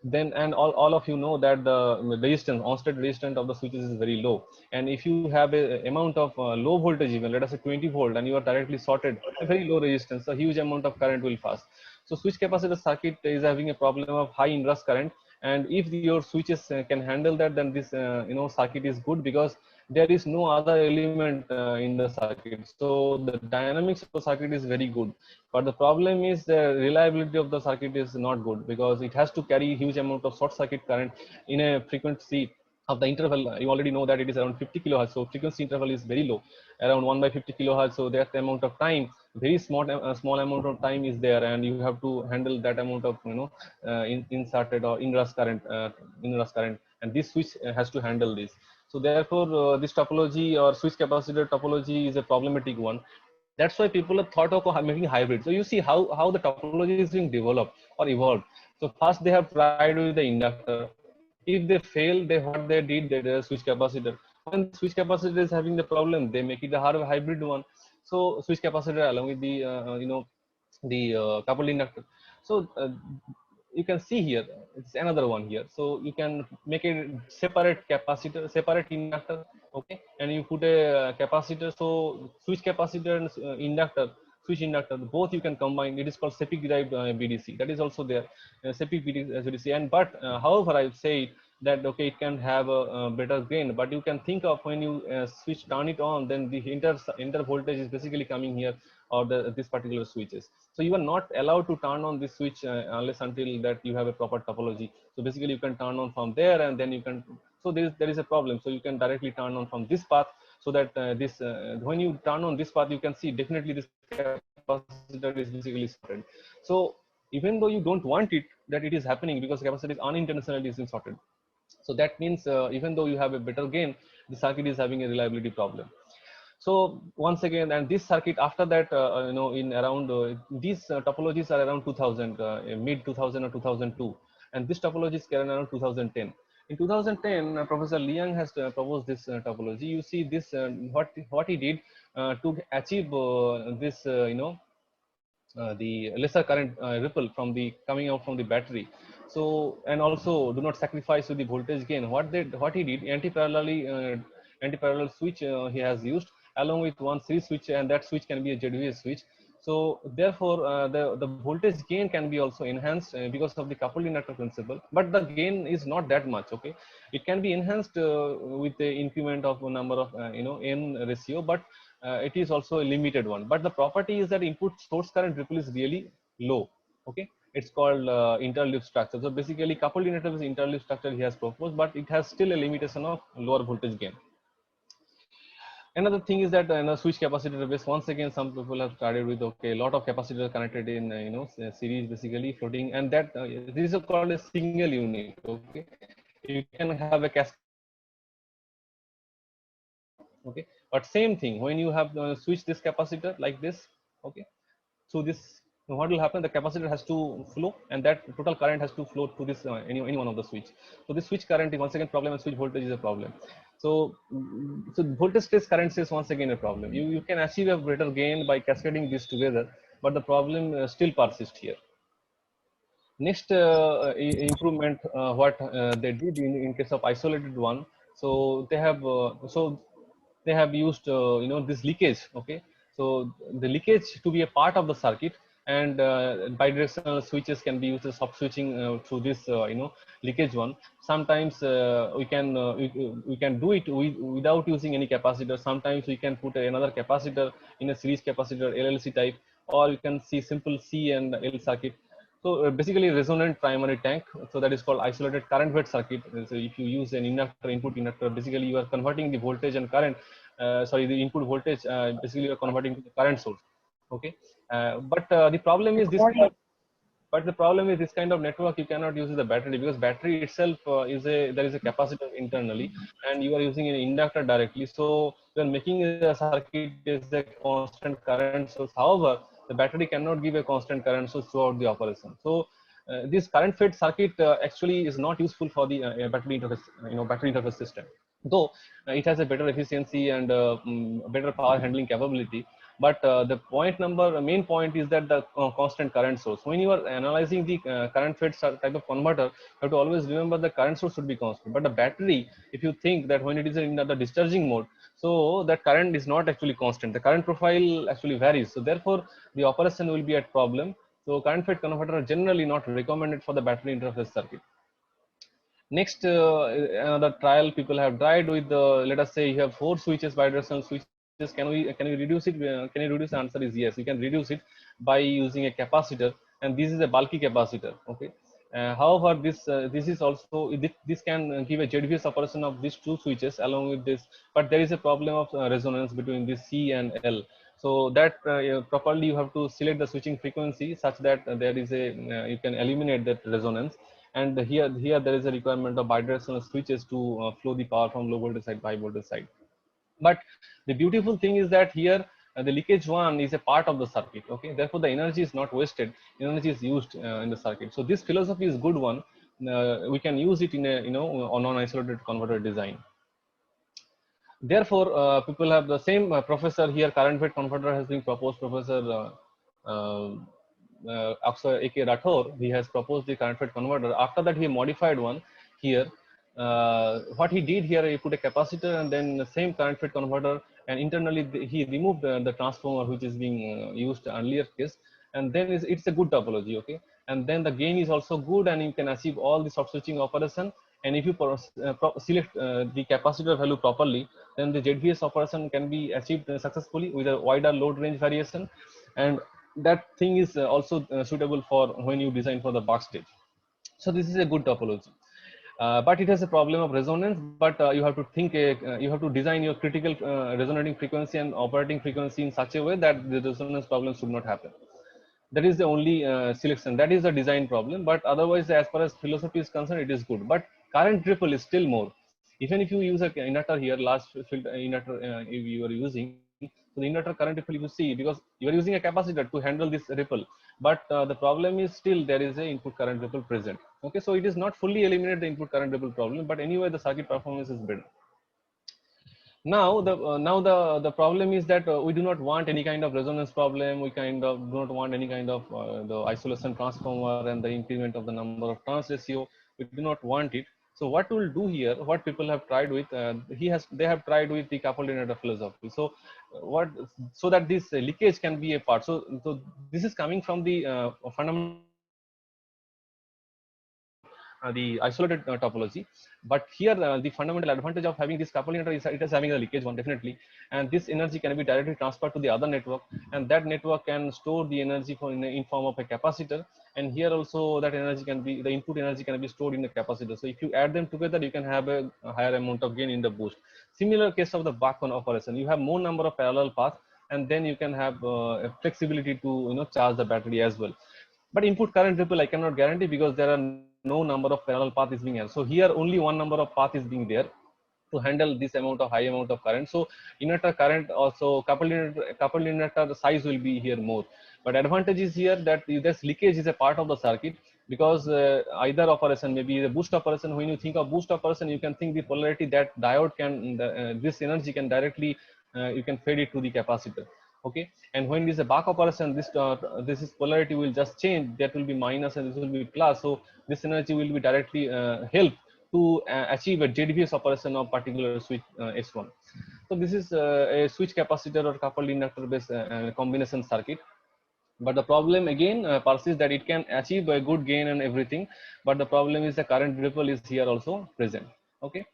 Speaker 2: Then, and all of you know that the resistance, on-state resistance of the switches is very low. And if you have a amount of low voltage, even let us say 20 volt, and you are directly sorted, a very low resistance, a huge amount of current will pass. So switch capacitor circuit is having a problem of high inrush current. And if your switches can handle that, then this circuit is good, because there is no other element in the circuit. So the dynamics of the circuit is very good. But the problem is the reliability of the circuit is not good, because it has to carry huge amount of short circuit current in a frequency of the interval. You already know that it is around 50 kilohertz. So frequency interval is very low, around 1 by 50 kilohertz. So that amount of time, very small amount of time is there, and you have to handle that amount of inserted or inrush current, and this switch has to handle this. So therefore, this topology or switch capacitor topology is a problematic one. That's why people have thought of making hybrid. So you see how the topology is being developed or evolved. So first they have tried with the inductor. If they fail, what they did, they did a switch capacitor. When the switch capacitor is having the problem, they make it a hybrid one. So switch capacitor along with the coupled inductor. So you can see here, it's another one here. So you can make a separate capacitor, separate inductor, okay, and you put a capacitor. So switch capacitor and inductor, switch inductor, both you can combine. It is called SEPIC derived BDC. That is also there, SEPIC BDC. And but however, I would say that okay, it can have a better gain, but you can think of when you switch turn it on, then the inter voltage is basically coming here, or this particular switches. So you are not allowed to turn on this switch unless until that you have a proper topology. So basically you can turn on from there, and then you can, so there is a problem. So you can directly turn on from this path, so that when you turn on this path, you can see definitely this capacitor is basically sorted. So even though you don't want it, that it is happening, because capacitor is unintentionally is sorted. So that means even though you have a better gain, the circuit is having a reliability problem. So once again, and this circuit after that, in around these topologies are around 2000, mid 2000 or 2002, and this topology is around 2010. In 2010, Professor Liang has proposed this topology. You see this, what he did to achieve this, the lesser current ripple from the coming out from the battery. So, and also do not sacrifice with the voltage gain. What he did, anti-parallel switch he has used along with one series switch, and that switch can be a ZVS switch. So therefore, the voltage gain can be also enhanced because of the coupled inductor principle, but the gain is not that much. Okay, it can be enhanced with the increment of a number of n ratio, but it is also a limited one. But the property is that input source current ripple is really low. Okay, it's called interleaved structure. So basically, coupled inductor is interleaved structure he has proposed, but it has still a limitation of lower voltage gain. Another thing is that switch capacitor base. Once again, some people have started with okay, a lot of capacitor connected in series, basically floating, and that this is called a single unit. Okay, you can have a cascade. Okay, but same thing when you have switch this capacitor like this. Okay, so this, what will happen, the capacitor has to flow, and that total current has to flow to this any one of the switch. So this switch current is once again problem, and switch voltage is a problem. So so voltage space current is once again a problem. You can achieve a greater gain by cascading these together, but the problem still persists here. Next improvement what they did in case of isolated one, so they have used this leakage. Okay, so the leakage to be a part of the circuit, and bidirectional switches can be used as sub switching through this leakage one. Sometimes we can do it without using any capacitor. Sometimes we can put another capacitor in a series capacitor, LLC type, or you can see simple C and L circuit. So basically resonant primary tank. So that is called isolated current weight circuit. So if you use an inductor, input inductor, basically you are converting the voltage and current, the input voltage, basically you are converting to the current source. Okay. But the problem is this. But the problem is this kind of network you cannot use the battery, because battery itself there is a capacitor internally, and you are using an inductor directly. So you are making a circuit as a constant current source. However, the battery cannot give a constant current source throughout the operation. So this current fed circuit actually is not useful for the battery interface system, though it has a better efficiency and better power handling capability. But the main point is that the constant current source, when you are analyzing the current fed type of converter, you have to always remember the current source should be constant. But the battery, if you think that when it is in the discharging mode, so that current is not actually constant, the current profile actually varies. So therefore the operation will be at problem. So current fed converter are generally not recommended for the battery interface circuit. Next, another trial people have tried with let us say you have 4 switches, bidirectional switches. Can we reduce it? Can you reduce? The answer is yes. You can reduce it by using a capacitor, and this is a bulky capacitor. Okay. However, this is also this can give a ZVS operation of these 2 switches along with this, but there is a problem of resonance between this C and L. So that properly you have to select the switching frequency such that there is a you can eliminate that resonance. And here there is a requirement of bidirectional switches to flow the power from low voltage side to high voltage side. But the beautiful thing is that here the leakage one is a part of the circuit. Okay, therefore the energy is not wasted, energy is used in the circuit. So this philosophy is good one. We can use it in a on non-isolated converter design. Therefore people have the same professor here, current fed converter has been proposed, Professor Akshay A.K. Rathore. He has proposed the current fed converter. After that he modified one here. What he did here, he put a capacitor and then the same current fed converter, and internally he removed the transformer which is being used earlier case, and then it's a good topology. Okay, and then the gain is also good, and you can achieve all the soft switching operation. And if you select the capacitor value properly, then the ZVS operation can be achieved successfully with a wider load range variation, and that thing is also suitable for when you design for the buck stage. So this is a good topology. But it has a problem of resonance. But you have to think, you have to design your critical resonating frequency and operating frequency in such a way that the resonance problem should not happen. That is the only selection. That is the design problem. But otherwise, as far as philosophy is concerned, it is good. But current ripple is still more. Even if you use a inductor here, last filter inductor if you are using, so the inductor current ripple you see, because you are using a capacitor to handle this ripple. But the problem is still there is a input current ripple present. Okay, so it is not fully eliminate the input current ripple problem, but anyway the circuit performance is better. Now the problem is that we do not want any kind of resonance problem. We kind of do not want any kind of the isolation transformer and the increment of the number of turns ratio. We do not want it. So what we'll do here, what people have tried with, they have tried with the coupled generator philosophy. So what, so that this leakage can be a part. So this is coming from the fundamental the isolated topology, but here the fundamental advantage of having this coupled generator is it is having a leakage one definitely, and this energy can be directly transferred to the other network, and that network can store the energy in form of a capacitor, and here also that energy can be, the input energy can be stored in the capacitor. So if you add them together, you can have a higher amount of gain in the boost. Similar case of the Bach-on operation, you have more number of parallel paths, and then you can have flexibility to charge the battery as well. But input current ripple I cannot guarantee because there are no number of parallel path is being there. So here only one number of path is being there to handle this high amount of current. So inductor current also coupled inductor size will be here more. But advantage is here that this leakage is a part of the circuit, because either operation, maybe the boost operation. When you think of boost operation, you can think the polarity that diode can this energy can directly you can feed it to the capacitor. Okay, and when it is a Bach operation, this is polarity will just change. That will be minus and this will be plus. So this energy will be directly help to achieve a JDVS operation of particular switch S1. So this is a switch capacitor or coupled inductor based combination circuit. But the problem again persists that it can achieve a good gain and everything, but the problem is the current ripple is here also present. Okay.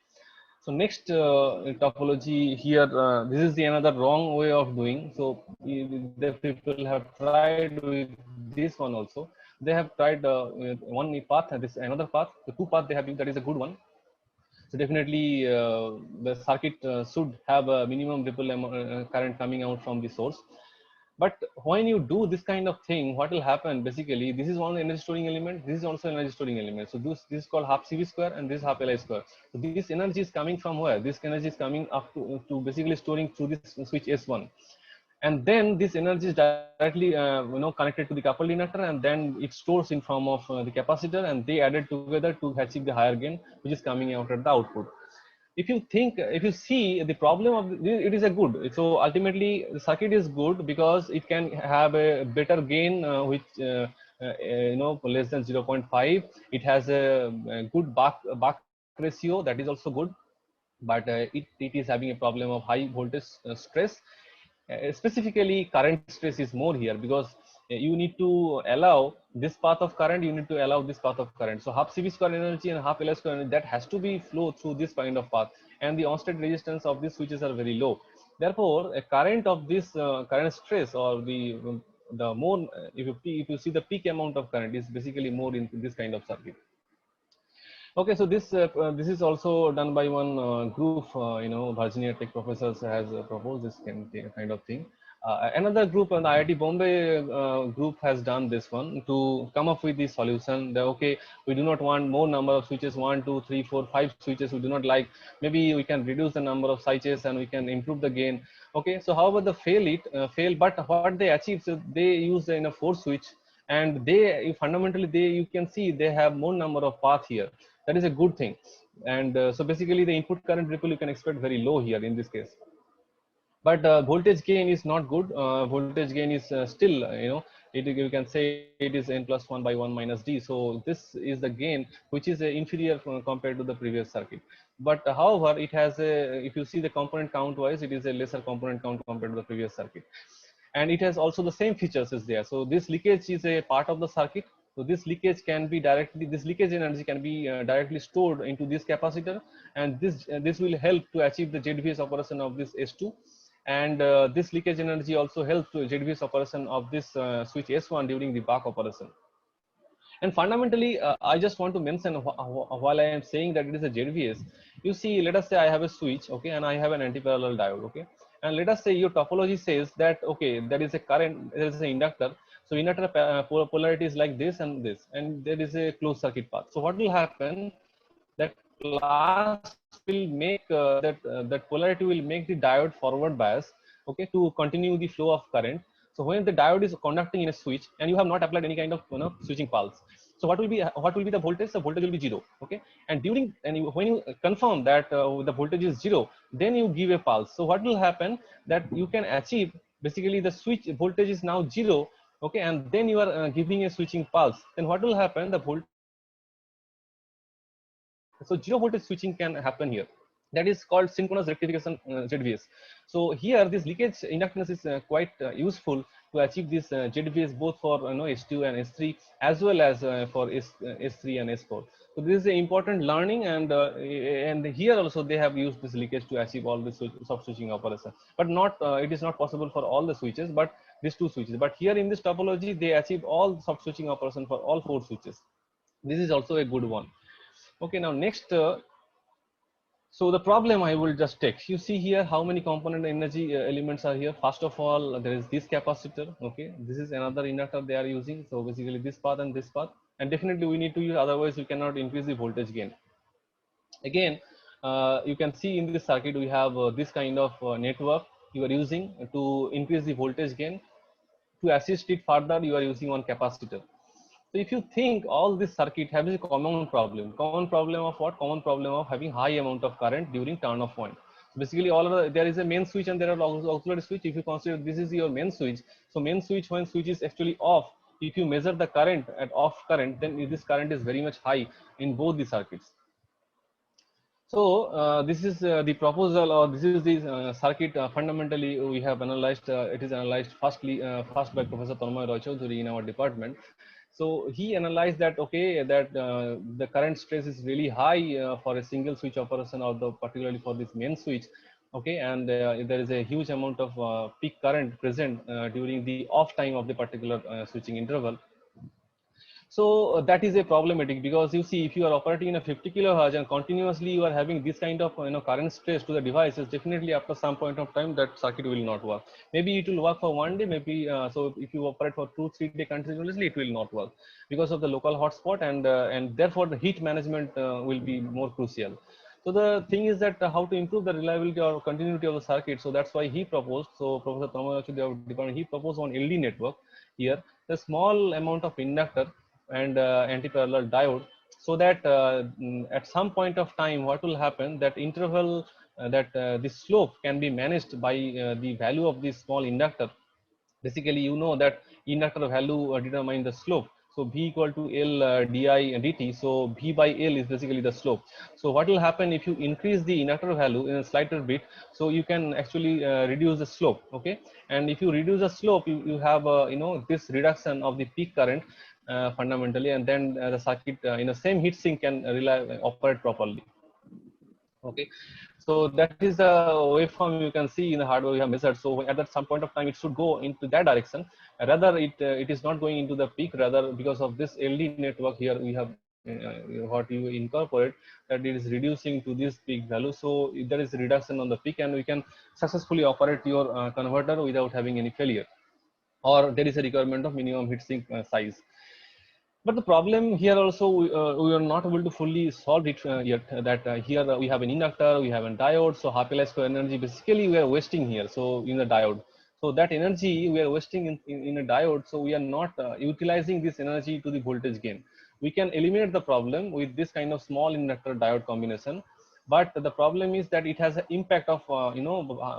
Speaker 2: So next topology here, this is the another wrong way of doing. So the people have tried with this one also. They have tried with one path and this another path. The two path they have used, that is a good one. So definitely the circuit should have a minimum ripple current coming out from the source. But when you do this kind of thing, what will happen basically, this is one energy storing element, this is also energy storing element. So this is called half CV square and this is half Li square. So this energy is coming from where? This energy is coming up to basically storing through this switch S1. And then this energy is directly connected to the coupled inductor, and then it stores in form of the capacitor, and they added together to achieve the higher gain, which is coming out at the output. If you see the problem of it is a good. So ultimately the circuit is good because it can have a better gain which less than 0.5. It has a good Bach ratio, that is also good, but it is having a problem of high voltage stress. Specifically current stress is more here, because you need to allow this path of current, you need to allow this path of current. So half CV square energy and half Li square energy, that has to be flow through this kind of path, and the on-state resistance of these switches are very low. Therefore a current of this current stress, or the more if you see the peak amount of current is basically more in this kind of circuit. Okay, so this is also done by one group, Virginia Tech professors has proposed this kind of thing. Another group, the IIT Bombay group has done this one to come up with the solution. That okay, we do not want more number of switches, 1, 2, 3, 4, 5 switches. We do not like. Maybe we can reduce the number of switches and we can improve the gain. Okay, so however the fail, but what they achieve, so they use in a 4 switch, and they fundamentally you can see they have more number of path here. That is a good thing. And so basically the input current ripple you can expect very low here in this case. But voltage gain is not good. Voltage gain is still, you can say it is n plus 1 by 1 minus d. So this is the gain which is inferior compared to the previous circuit. But however, it has a, if you see the component count wise, it is a lesser component count compared to the previous circuit. And it has also the same features is there. So this leakage is a part of the circuit. So this leakage can be this leakage energy can be directly stored into this capacitor, and this will help to achieve the ZVS operation of this S2. And this leakage energy also helps to ZVS operation of this switch S1 during the Bach operation. And fundamentally, I just want to mention while I am saying that it is a ZVS, you see, let us say I have a switch, okay, and I have an anti-parallel diode, okay, and let us say your topology says that okay, there is a current, there is an inductor. So inductor polarity is like this, and there is a closed circuit path. So what will happen? That class will make that polarity will make the diode forward bias, okay, to continue the flow of current. So when the diode is conducting in a switch and you have not applied any kind of switching pulse, So what will be the voltage? The voltage will be 0. Okay, and when you confirm that the voltage is 0, then you give a pulse. So what will happen, that you can achieve basically the switch voltage is now 0. Okay, and then you are giving a switching pulse. Then what will happen? The voltage, so 0 voltage switching can happen here. That is called synchronous rectification, ZVS. So here this leakage inductance is quite useful to achieve this ZVS both for S2 and S3, as well as for S3 and S4. So this is an important learning, and here also they have used this leakage to achieve all the soft switching operation. But not it is not possible for all the switches, but these 2 switches. But here in this topology, they achieve all soft switching operation for all 4 switches. This is also a good one. Okay, now next. So the problem I will just take, you see here how many component energy elements are here. First of all, there is this capacitor. Okay, this is another inductor they are using. So basically this path and this path, and definitely we need to use, otherwise we cannot increase the voltage gain. Again, you can see in this circuit we have this kind of network you are using to increase the voltage gain. To assist it further, you are using one capacitor. So if you think all this circuit has a common problem. Common problem of what? Common problem of having high amount of current during turn off point. So basically all of the, there is a main switch and there are auxiliary switch. If you consider this is your main switch, so main switch, when switch is actually off, if you measure the current at off current, then this current is very much high in both the circuits. So this is the proposal, or this is the circuit. Fundamentally, we have analyzed. It is analyzed first by Professor Tanmay Roy Choudhury in our department. So he analyzed that that the current stress is really high for a single switch operation, or particularly for this main switch. Okay, and there is a huge amount of peak current present during the off time of the particular switching interval. So that is a problematic, because you see, if you are operating in a 50 kilohertz and continuously you are having this kind of current stress to the devices, definitely after some point of time that circuit will not work. Maybe it will work for one day, maybe so if you operate for 2-3 days continuously, it will not work because of the local hotspot, and therefore the heat management will be more crucial. So the thing is that how to improve the reliability or continuity of the circuit. So that's why he proposed. So Professor Tanmay Roy, he proposed one LD network here, the small amount of inductor and anti-parallel diode, so that at some point of time what will happen, that interval this slope can be managed by the value of this small inductor. Basically, you know that inductor value determine the slope. So V equal to L di dt. So V by L is basically the slope. So what will happen if you increase the inductor value in a slighter bit? So you can actually reduce the slope. Okay, and if you reduce the slope, you have this reduction of the peak current fundamentally, and then the circuit in the same heat sink can operate properly. Okay, so that is the waveform you can see in the hardware we have measured. So at that some point of time it should go into that direction, rather it is not going into the peak, rather because of this LD network here we have what you incorporate, that it is reducing to this peak value. So if there is a reduction on the peak, and we can successfully operate your converter without having any failure, or there is a requirement of minimum heatsink size. But the problem here also, we are not able to fully solve it yet, that here we have an inductor, we have a diode, so half-life energy basically we are wasting here, so in the diode. So that energy we are wasting in a diode, so we are not utilizing this energy to the voltage gain. We can eliminate the problem with this kind of small inductor diode combination, but the problem is that it has an impact of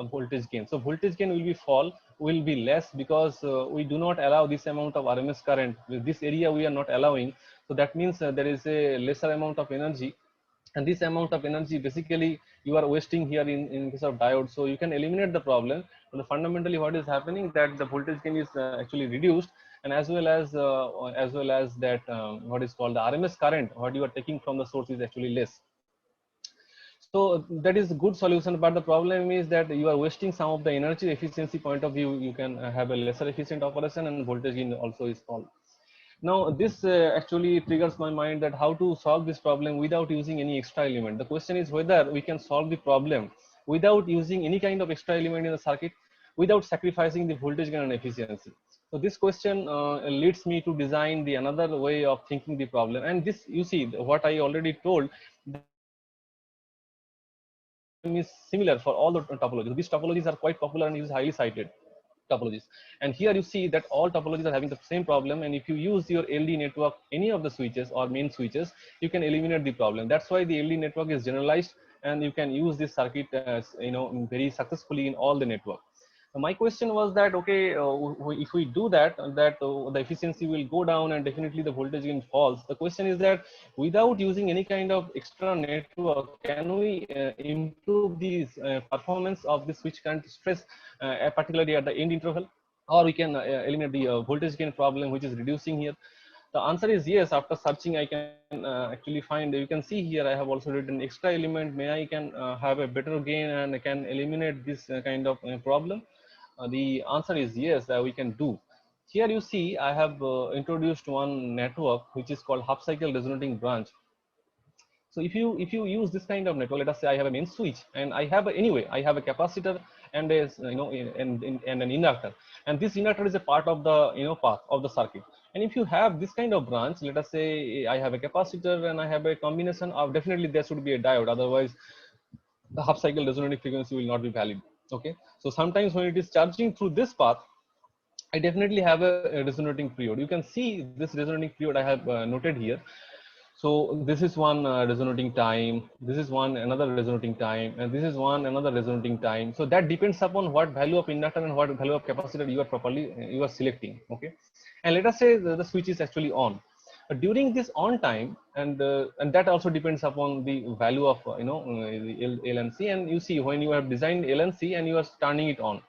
Speaker 2: voltage gain. So voltage gain will be less, because we do not allow this amount of RMS current. With this area we are not allowing, so that means there is a lesser amount of energy, and this amount of energy basically you are wasting here in case of diode. So you can eliminate the problem, but fundamentally what is happening, that the voltage gain is actually reduced, and as well as that what is called the RMS current what you are taking from the source is actually less. So that is a good solution, but the problem is that you are wasting some of the energy. Efficiency point of view, you can have a lesser efficient operation, and voltage gain also is small. Now this actually triggers my mind that how to solve this problem without using any extra element. The question is whether we can solve the problem without using any kind of extra element in the circuit, without sacrificing the voltage gain and efficiency. So this question leads me to design the another way of thinking the problem. And this, you see, what I already told, is similar for all the topologies. These topologies are quite popular and is highly cited. topologies. And here you see that all topologies are having the same problem, and if you use your LD network, any of the switches or main switches, you can eliminate the problem. That's why the LD network is generalized, and you can use this circuit very successfully in all the network. My question was that, okay, if we do that, the efficiency will go down and definitely the voltage gain falls. The question is that without using any kind of extra network, can we improve the performance of the switch current stress, particularly at the end interval, or we can eliminate the voltage gain problem, which is reducing here? The answer is yes. After searching, I can actually find, you can see here I have also written extra element, may I can have a better gain and I can eliminate this kind of problem. The answer is yes, we can do. Here you see I have introduced one network which is called half cycle resonating branch. So if you use this kind of network, let us say I have a main switch and I have anyway I have a capacitor and a and an inductor, and this inductor is a part of the path of the circuit. And if you have this kind of branch, let us say I have a capacitor and I have a combination of, definitely there should be a diode, otherwise the half cycle resonating frequency will not be valid. Okay, so sometimes when it is charging through this path, I definitely have a resonating period. You can see this resonating period I have noted here. So this is one resonating time, this is one another resonating time, and this is one another resonating time. So that depends upon what value of inductor and what value of capacitor you are selecting. Okay, and let us say the switch is actually on. But during this on time, and that also depends upon the value of the LNC. And you see, when you have designed LNC and you are turning it on,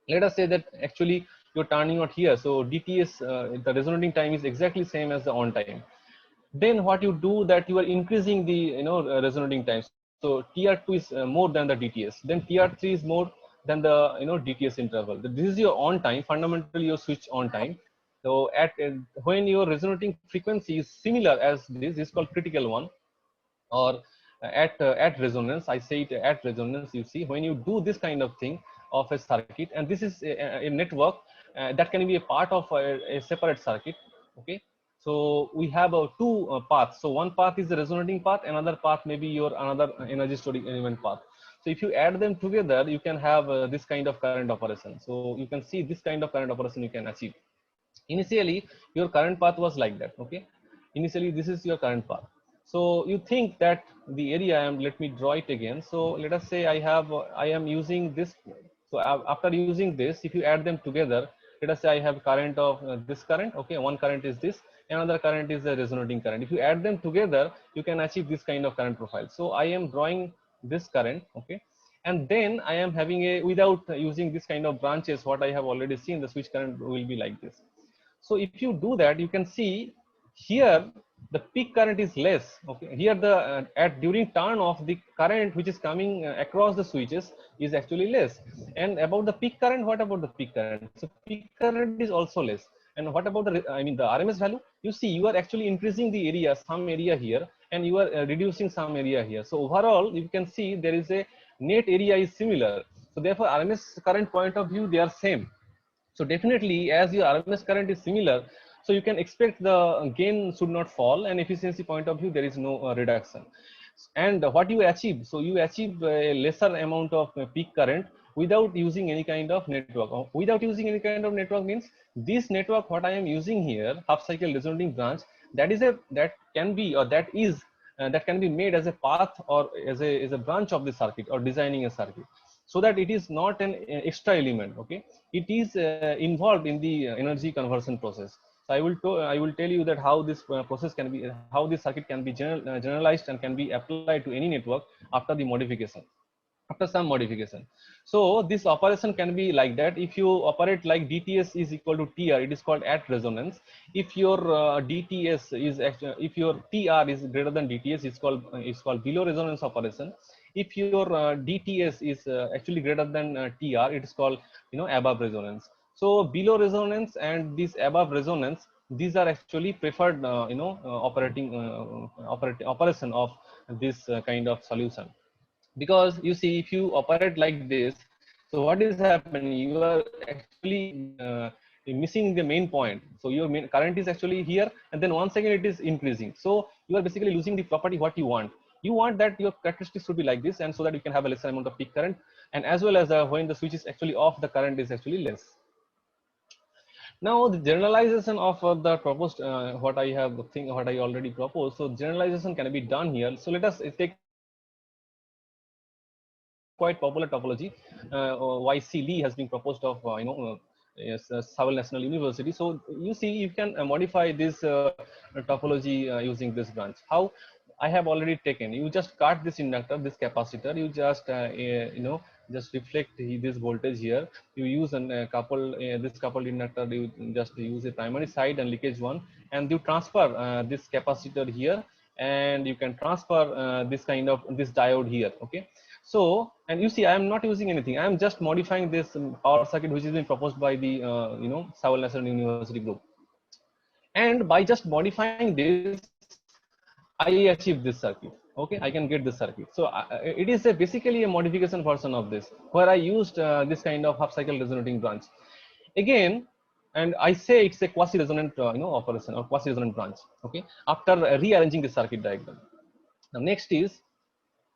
Speaker 2: let us say that actually you're turning it here. So DTS, the resonating time is exactly same as the on time. Then what you do, that you are increasing the resonating time. So TR2 is more than the DTS. Then TR3 is more than the DTS interval. This is your on time, fundamentally your switch on time. So at when your resonating frequency is similar as this is called critical one, or at resonance. I say it at resonance. You see, when you do this kind of thing of a circuit, and this is a network that can be a part of a separate circuit. Okay, so we have two paths. So one path is the resonating path, another path may be your another energy storage element path. So if you add them together, you can have this kind of current operation. So you can see this kind of current operation you can achieve. Initially your current path was like that. Okay, initially this is your current path. So you think that the area, let me draw it again. So let us say I am using this. So after using this, if you add them together, let us say I have current of this current. Okay, one current is this, another current is the resonating current. If you add them together, you can achieve this kind of current profile. So I am drawing this current. Okay, and then I am having a, without using this kind of branches, what I have already seen, the switch current will be like this. So if you do that, you can see here the peak current is less. Okay, here the at during turn off, the current which is coming across the switches is actually less. And about the peak current, what about the peak current? So peak current is also less. And what about the the RMS value? You see, you are actually increasing the area, some area here, and you are reducing some area here. So overall, you can see there is a net area is similar. So therefore, RMS current point of view, they are same. So definitely, as your RMS current is similar, so you can expect the gain should not fall, and efficiency point of view, there is no reduction. And what you achieve, so you achieve a lesser amount of peak current without using any kind of network. Without using any kind of network means this network, what I am using here, half cycle resonating branch, that can be, or that is that can be made as a path or as a branch of the circuit, or designing a circuit, so that it is not an extra element. Okay, it is involved in the energy conversion process. So I will tell you that how this process can be, how this circuit can be generalized and can be applied to any network after the modification, after some modification. So this operation can be like that. If you operate like DTS is equal to TR, it is called at resonance. If your DTS is actually, if your TR is greater than DTS, it's called below resonance operation. If your DTS is actually greater than TR, it is called above resonance. So below resonance and this above resonance, these are actually preferred operation of this kind of solution. Because you see, if you operate like this, so what is happening, you are actually missing the main point. So your main current is actually here, and then once again it is increasing. So you are basically losing the property what you want. You want that your characteristics should be like this, and so that you can have a lesser amount of peak current, and as well as when the switch is actually off, the current is actually less. Now the generalization of the proposed what I already proposed. So generalization can be done here. So let us take quite popular topology. YC Lee has been proposed of yes, Seoul National University. So you see, you can modify this topology using this branch. How? I have already taken. You just cut this inductor, this capacitor. You just just reflect this voltage here. You use a couple this coupled inductor. You just use a primary side and leakage one, and you transfer this capacitor here, and you can transfer this kind of this diode here. Okay. So, and you see, I am not using anything. I am just modifying this power circuit, which has been proposed by the Seoul National University group. And by just modifying this, I achieve this circuit. Okay, I can get this circuit. So it is basically a modification version of this, where I used this kind of half cycle resonating branch. Again, and I say it's a quasi resonant operation or quasi resonant branch. Okay, after rearranging the circuit diagram. Now next is,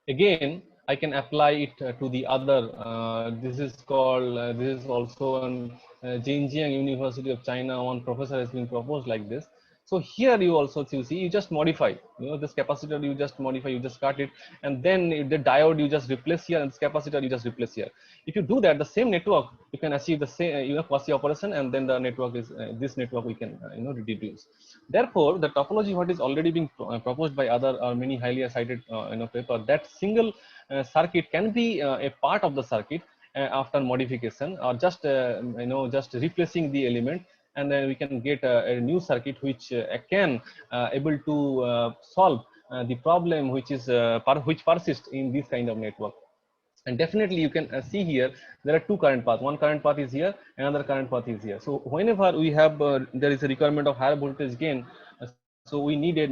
Speaker 2: again, I can apply it to the other. This is called. This is also on Zhejiang University of China. One professor has been proposed like this. So here you also see, you just modify. This capacitor you just modify. You just cut it, and then the diode you just replace here, and this capacitor you just replace here. If you do that, the same network you can achieve the same quasi operation, and then the network is this network we can reduce. Therefore, the topology what is already being proposed by other or many highly cited paper, that single circuit can be a part of the circuit after modification, or just just replacing the element, and then we can get a new circuit which can able to solve the problem which is which persists in this kind of network. And definitely you can see here there are two current paths. One current path is here, another current path is here. So whenever we have there is a requirement of higher voltage gain, so we need a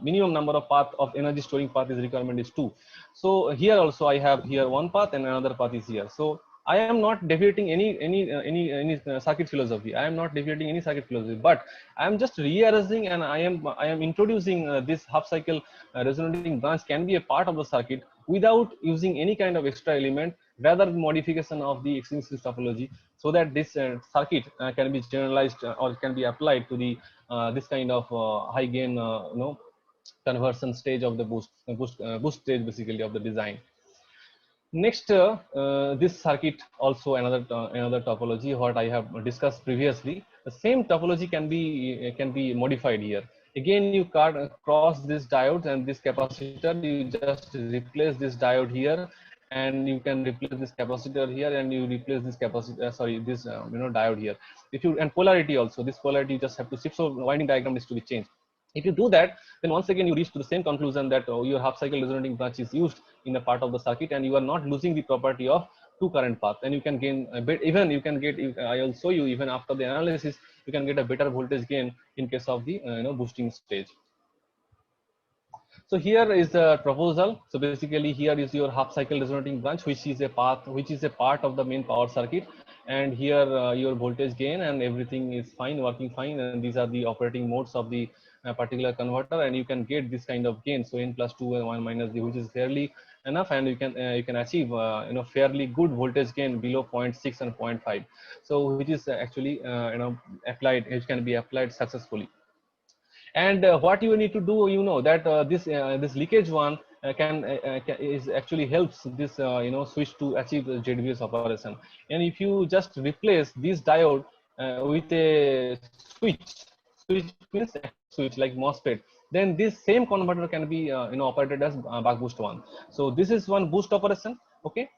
Speaker 2: minimum number of path of energy storing path is requirement is 2. So here also I have here one path and another path is here. So I am not deviating any circuit philosophy. I am not deviating any circuit philosophy, but I am just rearranging, and I am introducing this half cycle resonating branch can be a part of the circuit without using any kind of extra element, rather modification of the existing topology, so that this circuit can be generalized or can be applied to the this kind of high gain conversion stage of the boost stage basically of the design. Next, this circuit also another topology what I have discussed previously. The same topology can be modified here. Again, you cross this diode and this capacitor. You just replace this diode here, and you can replace this capacitor here, and you replace this capacitor. Sorry, this diode here. If you, and polarity also, this polarity you just have to shift. So winding diagram needs to be changed. If you do that, then once again you reach to the same conclusion that your half cycle resonating branch is used in a part of the circuit, and you are not losing the property of two current paths, and you can gain a bit. Even you can get, I will show you, even after the analysis, you can get a better voltage gain in case of the boosting stage. So here is the proposal. So basically here is your half cycle resonating branch, which is a path, which is a part of the main power circuit. And here your voltage gain and everything is fine, working fine. And these are the operating modes of the particular converter, and you can get this kind of gain. So n plus 2 and 1 minus d, which is fairly enough, and you can achieve fairly good voltage gain below 0.6 and 0.5. So which is actually applied, it can be applied successfully. And what you need to do, that this leakage one is actually helps this switch to achieve the ZVS operation. And if you just replace this diode with a switch means switch like MOSFET, then this same converter can be operated as buck boost one. So this is one boost operation. Okay,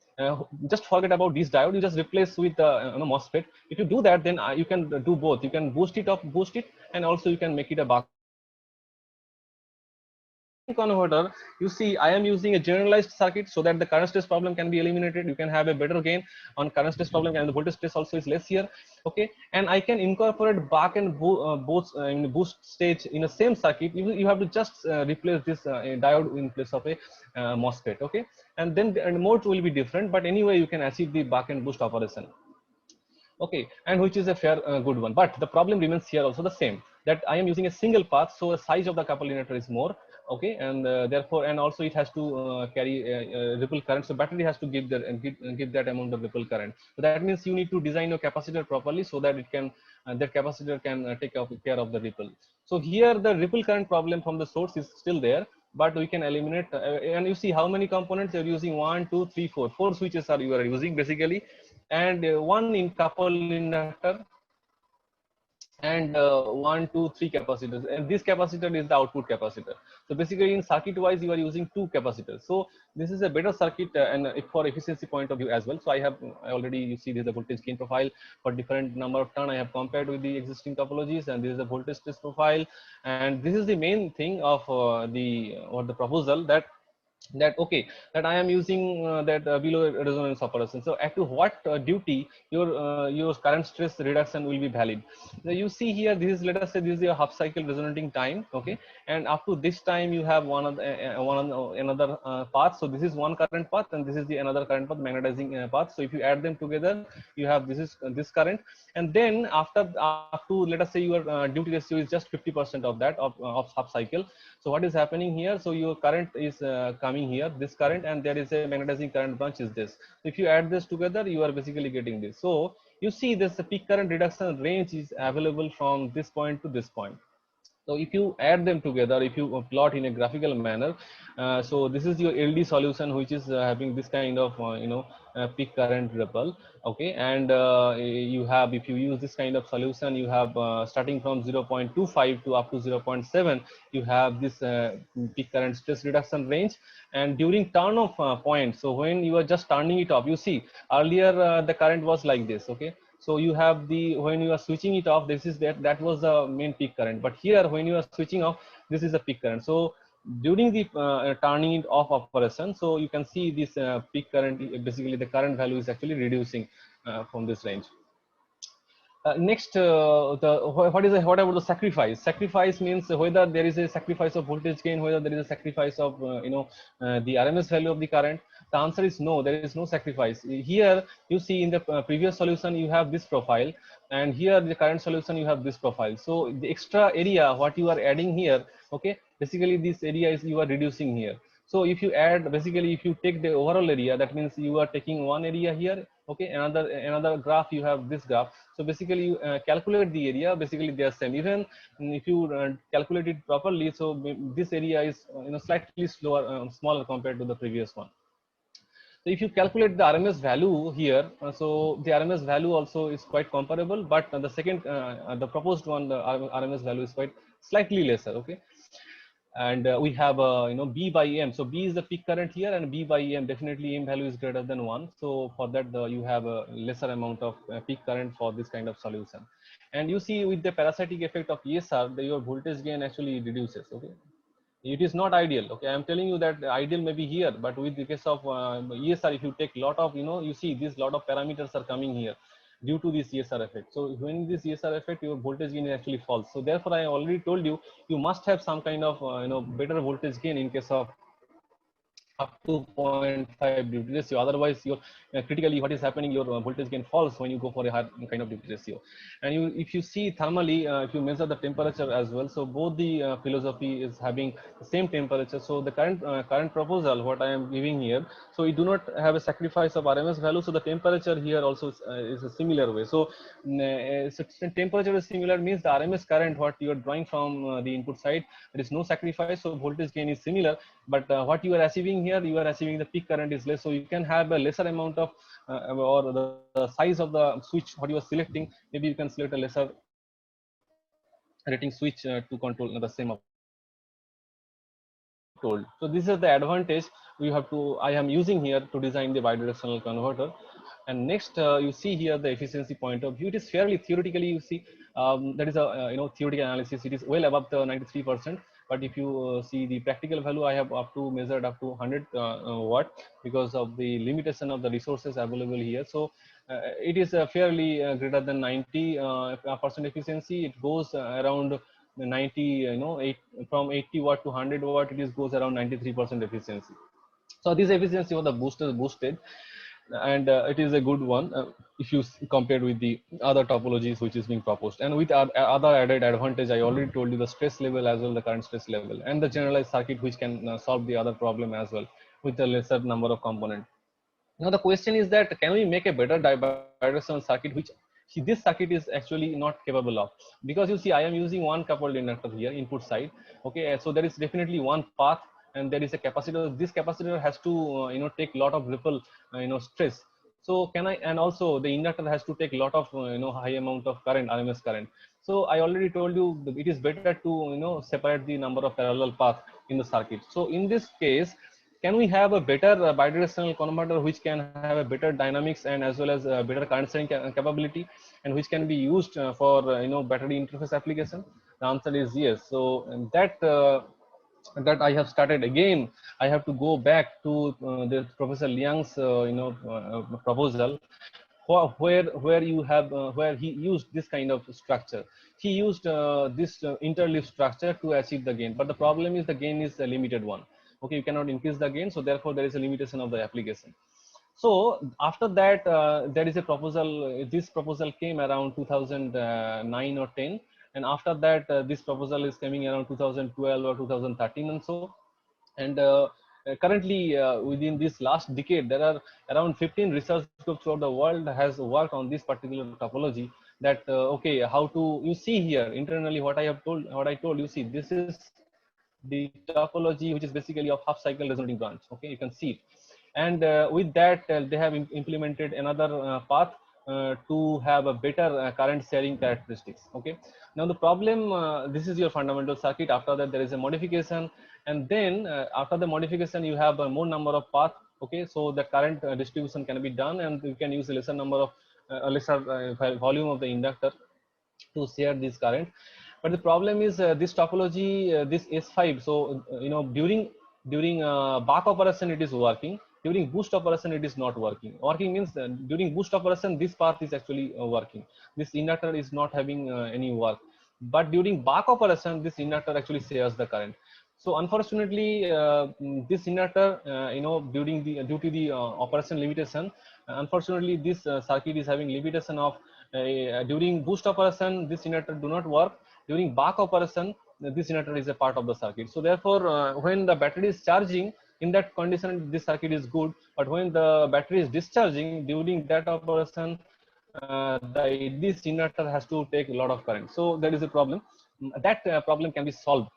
Speaker 2: just forget about this diode. You just replace with MOSFET. If you do that, then you can do both. You can boost it, and also you can make it a buck converter. You see, I am using a generalized circuit so that the current stress problem can be eliminated. You can have a better gain on current stress problem, and the voltage stress also is less here. Okay, and I can incorporate buck and boost stage in the same circuit. You have to just replace this diode in place of a MOSFET. Okay, and then the modes will be different, but anyway you can achieve the buck and boost operation. Okay, and which is a fair good one, but the problem remains here also the same, that I am using a single path, so the size of the coupled inductor is more. okay, and therefore, and also it has to carry ripple current, so battery has to give give that amount of ripple current. So that means you need to design your capacitor properly so that it can that capacitor can take care of the ripple. So here the ripple current problem from the source is still there, but we can eliminate and you see how many components you're using. 1 2 3 4 4 switches are you are using basically, and one in couple inductor, and 1 2 3 capacitors, and this capacitor is the output capacitor. So basically in circuit wise you are using 2 capacitors. So this is a better circuit and for efficiency point of view as well. So I already, you see this is the voltage gain profile for different number of turn I have compared with the existing topologies, and this is the voltage test profile, and this is the main thing of the proposal, that okay, that I am using that below resonance operation. So at to what duty your current stress reduction will be valid. So you see here, this is, let us say this is your half cycle resonating time, okay, and up to this time you have another path. So this is one current path, and this is the another current path, magnetizing path. So if you add them together, you have this current, and then after up to, let us say your duty ratio is just 50% of that of half cycle. So what is happening here? So your current is coming here, this current, and there is a magnetizing current branch is this. So if you add this together, you are basically getting this. So you see this peak current reduction range is available from this point to this point. So if you add them together, if you plot in a graphical manner, so this is your LD solution, which is having this kind of peak current ripple, okay, and you have, if you use this kind of solution, you have starting from 0.25 to up to 0.7, you have this peak current stress reduction range. And during turn of point, so when you are just turning it off, you see earlier the current was like this, okay. So you have the, when you are switching it off, this is that was the main peak current, but here when you are switching off, this is the peak current. So during the turning it off operation, so you can see this peak current, basically the current value is actually reducing from this range. Next, what about the sacrifice? Sacrifice means whether there is a sacrifice of voltage gain, whether there is a sacrifice of the RMS value of the current. The answer is no, there is no sacrifice. Here you see in the previous solution you have this profile, and here the current solution you have this profile. So the extra area what you are adding here, okay, basically this area is you are reducing here. So if you add, basically if you take the overall area, that means you are taking one area here, okay, another graph, you have this graph. So basically you calculate the area, basically they are same. Even if you calculate it properly, so this area is slightly slower, smaller compared to the previous one. So if you calculate the RMS value here, so the RMS value also is quite comparable, but the second, the proposed one, the RMS value is quite slightly lesser, okay. And we have B by M. So B is the peak current here, and B by M, definitely M value is greater than 1. So for that you have a lesser amount of peak current for this kind of solution. And you see with the parasitic effect of ESR, your voltage gain actually reduces, okay. It is not ideal, okay. I'm telling you that ideal may be here, but with the case of ESR, if you take lot of, you see this lot of parameters are coming here due to this ESR effect. So when this ESR effect, your voltage gain actually falls. So therefore I already told you, you must have some kind of better voltage gain in case of up to 0.5 duty ratio. Otherwise, your critically what is happening, your voltage gain falls when you go for a higher kind of duty ratio. And if you see thermally, if you measure the temperature as well, so both the philosophy is having the same temperature. So the current proposal what I am giving here, so we do not have a sacrifice of RMS value. So the temperature here also is a similar way. So, so temperature is similar means the RMS current what you are drawing from the input side, there is no sacrifice. So voltage gain is similar, but what you are achieving here, you are achieving the peak current is less. So you can have a lesser amount of or the size of the switch what you are selecting. Maybe you can select a lesser rating switch to control the same told. So this is the advantage we have to, I am using here to design the bidirectional converter. And next you see here the efficiency point of view. It is fairly theoretically, you see that is a theoretical analysis. It is well above the 93%. But if you see the practical value, I have up to measured up to 100 watt because of the limitation of the resources available here. So it is fairly greater than 90% efficiency. It goes around 90, from 80 watt to 100 watt, it is goes around 93% efficiency. So this efficiency was the boosted. and it is a good one if you compare with the other topologies which is being proposed. And with other added advantage, I already told you the stress level as well, the current stress level, and the generalized circuit which can solve the other problem as well with a lesser number of components. Now the question is that can we make a better bidirectional circuit which this circuit is actually not capable of, because you see I am using one coupled inductor here input side. Okay, so there is definitely one path and there is a capacitor. This capacitor has to take lot of ripple stress. So can I, and also the inductor has to take lot of high amount of current, RMS current. So I already told you it is better to separate the number of parallel path in the circuit. So in this case, can we have a better bidirectional converter which can have a better dynamics and as well as better current sharing capability, and which can be used for battery interface application? The answer is yes. So that I have started again. I have to go back to the Professor Liang's proposal, where you have where he used this kind of structure. He used this interleaf structure to achieve the gain, but the problem is the gain is a limited one. Okay, you cannot increase the gain, so therefore there is a limitation of the application. So after that, there is a proposal. This proposal came around 2009 or 10, and after that, this proposal is coming around 2012 or 2013 and so. And currently, within this last decade, there are around 15 research groups throughout the world has worked on this particular topology. That okay, how to, you see here internally what I told you. See, this is the topology which is basically of half cycle resonating branch. Okay, you can see it. And with that, they have implemented another path to have a better current sharing characteristics. Okay, now the problem, this is your fundamental circuit. After that, there is a modification, and then after the modification, you have a more number of path. Okay, so the current distribution can be done, and you can use a lesser number of lesser volume of the inductor to share this current. But the problem is this topology, this S5. So during back operation it is working. During boost operation it is not working. Working means during boost operation this path is actually working. This inductor is not having any work. But during back operation this inductor actually shares the current. So unfortunately, this inductor, due to the operation limitation, unfortunately this circuit is having limitation of during boost operation this inductor do not work. During back operation, this inductor is a part of the circuit. So therefore, when the battery is charging, in that condition, this circuit is good. But when the battery is discharging, during that operation, this inductor has to take a lot of current. So that is a problem. That problem can be solved,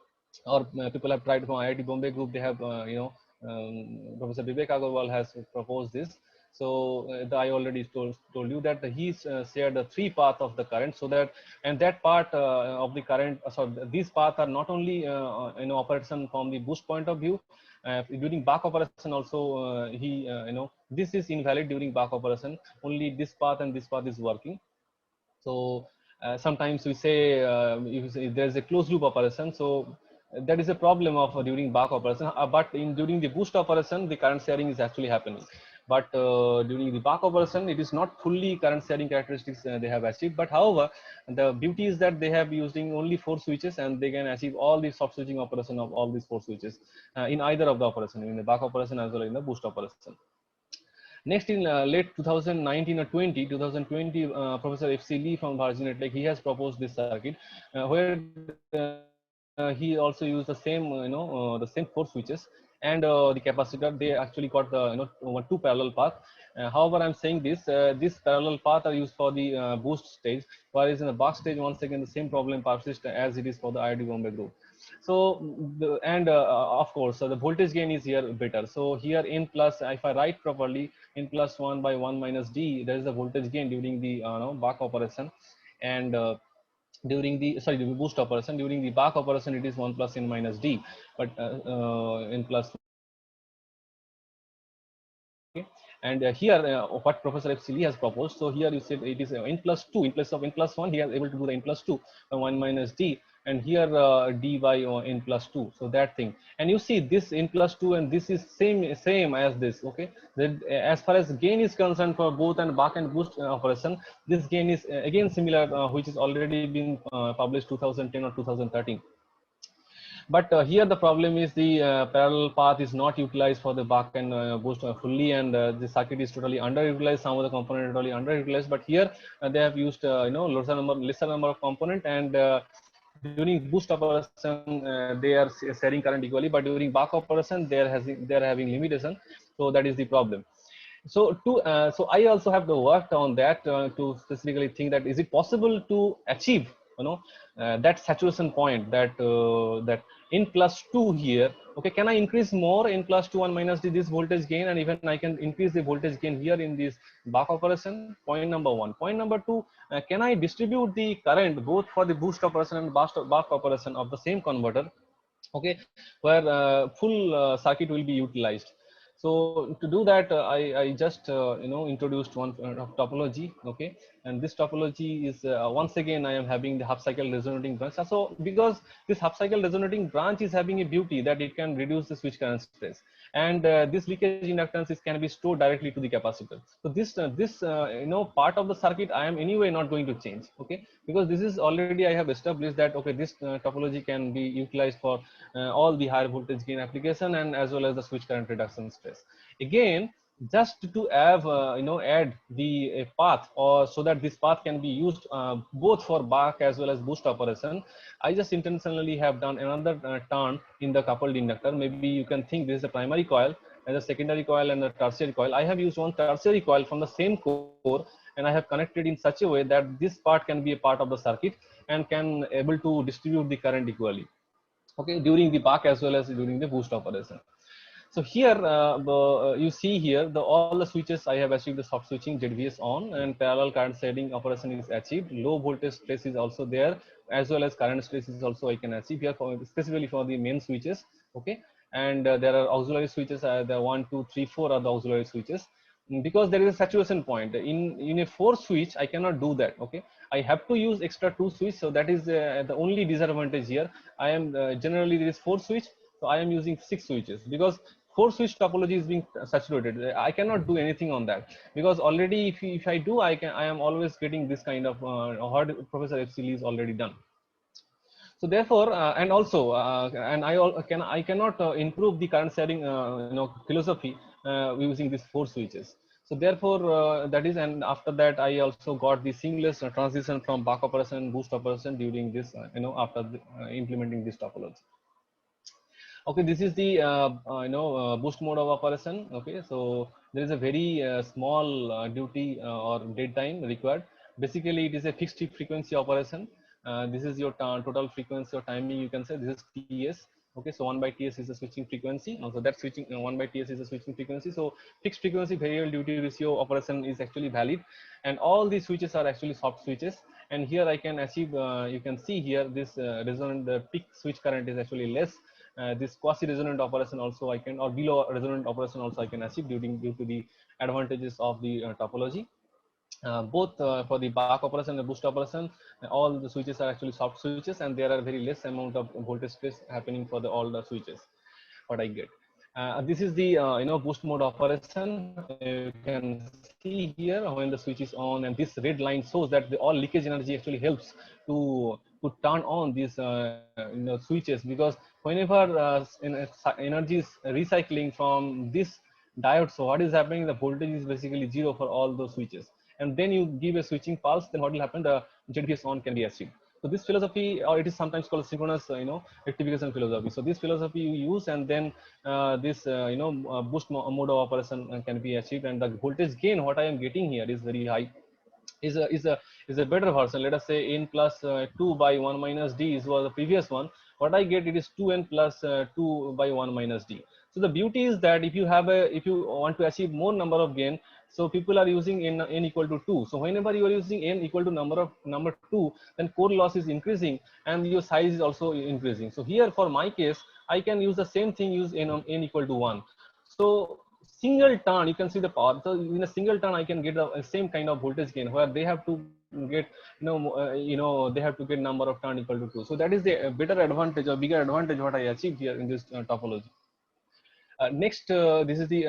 Speaker 2: or people have tried from IIT Bombay group. They have, Professor Vivek Agarwal has proposed this. So I already told you that he shared the three path of the current, so that, and that part of the current, so these paths are not only operation from the boost point of view. During back operation also, this is invalid during back operation. Only this path and this path is working. So sometimes we say if there is a closed loop operation, so that is a problem of during back operation. But during the boost operation, the current sharing is actually happening. But during the back operation, it is not fully current sharing characteristics they have achieved. But however, the beauty is that they have using only 4 switches, and they can achieve all the soft switching operation of all these 4 switches in either of the operation, in the back operation as well as in the boost operation. Next, in late 2019 or 2020, Professor F.C. Lee from Virginia Tech, he has proposed this circuit where he also used the same, the same 4 switches and the capacitor. They actually got the 2 parallel path. However, I'm saying this parallel path are used for the boost stage, whereas in the back stage, once again the same problem persists as it is for the IIT Bombay group. So of course, so the voltage gain is here better. So here N plus, if I write properly, N plus 1 by 1 minus D, there is the voltage gain during the back operation, and during the boost operation. During the back operation it is 1 plus N minus D, but N plus. Okay. And here what Professor F.C. Lee has proposed, so here you said it is N plus 2 in place of N plus 1. He is able to do the N plus 2 1 minus D, and here D by N plus 2. So that thing, and you see this N plus 2 and this is same as this. Okay, that as far as gain is concerned for both and back and boost operation, this gain is again similar, which is already been published 2010 or 2013. But here the problem is the parallel path is not utilized for the buck and boost fully, and the circuit is totally underutilized. Some of the component are totally underutilized, but here they have used lesser number of component, and during boost operation they are sharing current equally, but during buck operation they are having limitation. So that is the problem. So I also have to work on that to specifically think that is it possible to achieve that saturation point, that in plus 2 here, okay, can I increase more in plus 2 1 minus d this voltage gain, and even I can increase the voltage gain here in this buck operation? Point number one. Point number two, can I distribute the current both for the boost operation and buck operation of the same converter, okay, where full circuit will be utilized? So to do that, I just introduced one topology, okay, and this topology is once again I am having the half cycle resonating branch. So because this half cycle resonating branch is having a beauty that it can reduce the switch current stress, and this leakage inductance can be stored directly to the capacitor. So this part of the circuit I am anyway not going to change, okay, because this is already I have established that okay, this topology can be utilized for all the higher voltage gain application and as well as the switch current reduction stress. Again, just to have add the path, or so that this path can be used both for buck as well as boost operation, I just intentionally have done another turn in the coupled inductor. Maybe you can think this is a primary coil and a secondary coil and a tertiary coil. I have used one tertiary coil from the same core, and I have connected in such a way that this part can be a part of the circuit and can able to distribute the current equally, okay, during the buck as well as during the boost operation. So here you see here all the switches I have achieved the soft switching ZVS on, and parallel current shading operation is achieved. Low voltage stress is also there, as well as current stress is also I can achieve here specifically for the main switches, okay. And there are auxiliary switches, the 1 2 3 4 are the auxiliary switches. Because there is a saturation point in a 4 switch I cannot do that, okay. I have to use extra 2 switch, so that is the only disadvantage here. I am generally there is 4 switch, so I am using 6 switches because 4 switch topology is being saturated. I cannot do anything on that because already if I do, I am always getting this kind of hard Professor FCL is already done. So therefore, and also, and I cannot improve the current sharing philosophy using these 4 switches. So therefore, that is, and after that, I also got the seamless transition from buck operation boost operation during this, after implementing this topology. Okay, this is the boost mode of operation. Okay, so there is a very small duty or dead time required. Basically, it is a fixed frequency operation. This is your total frequency or timing. You can say this is TS. Okay, so 1 by TS is the switching frequency. Also, that switching 1 by TS is the switching frequency. So fixed frequency variable duty ratio operation is actually valid, and all these switches are actually soft switches. And here I can achieve. You can see here this resonant the peak switch current is actually less. This quasi-resonant operation also I can, or below resonant operation also I can achieve due to the advantages of the topology. Both for the buck operation and boost operation, all the switches are actually soft switches, and there are very less amount of voltage space happening for all the switches. What I get. This is the boost mode operation. You can see here when the switch is on, and this red line shows that all leakage energy actually helps to turn on these switches, because whenever energy is recycling from this diode, so what is happening? The voltage is basically 0 for all those switches, and then you give a switching pulse. Then what will happen? The ZVS on can be achieved. So this philosophy, or it is sometimes called synchronous, rectification philosophy. So this philosophy you use, and then this boost mode of operation can be achieved, and the voltage gain what I am getting here is very high. Is a better version. Let us say n plus 2 by 1 minus d is was the previous one. What I get, it is 2n plus 2 by 1 minus d. So the beauty is that if you want to achieve more number of gain, so people are using n equal to 2. So whenever you are using n equal to number 2, then core loss is increasing and your size is also increasing. So here for my case, I can use the same thing, use n equal to 1. So single turn, you can see the power. So in a single turn, I can get the same kind of voltage gain, where they have to get they have to get number of turn equal to 2. So that is the better advantage or bigger advantage what I achieved here in this topology. Next, this is the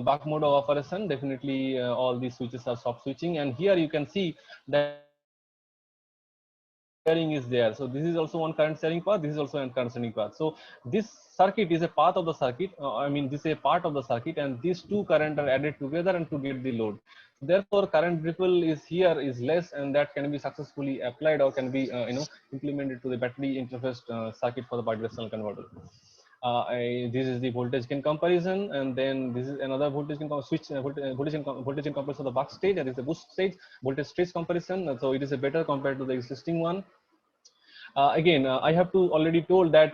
Speaker 2: buck mode of operation. Definitely all these switches are soft switching, and here you can see that sharing is there. So this is also one current sharing path. This is also one current sharing path. So this circuit is a path of the circuit. I mean, this is a part of the circuit, and these two current are added together and to get the load. Therefore, current ripple is here is less, and that can be successfully applied or can be implemented to the battery interface circuit for the bidirectional converter. This is the voltage gain comparison, and then this is another voltage gain switch voltage gain comparison of the buck stage, and this is the boost stage voltage stage comparison. So it is a better compared to the existing one. Again, I have to already told that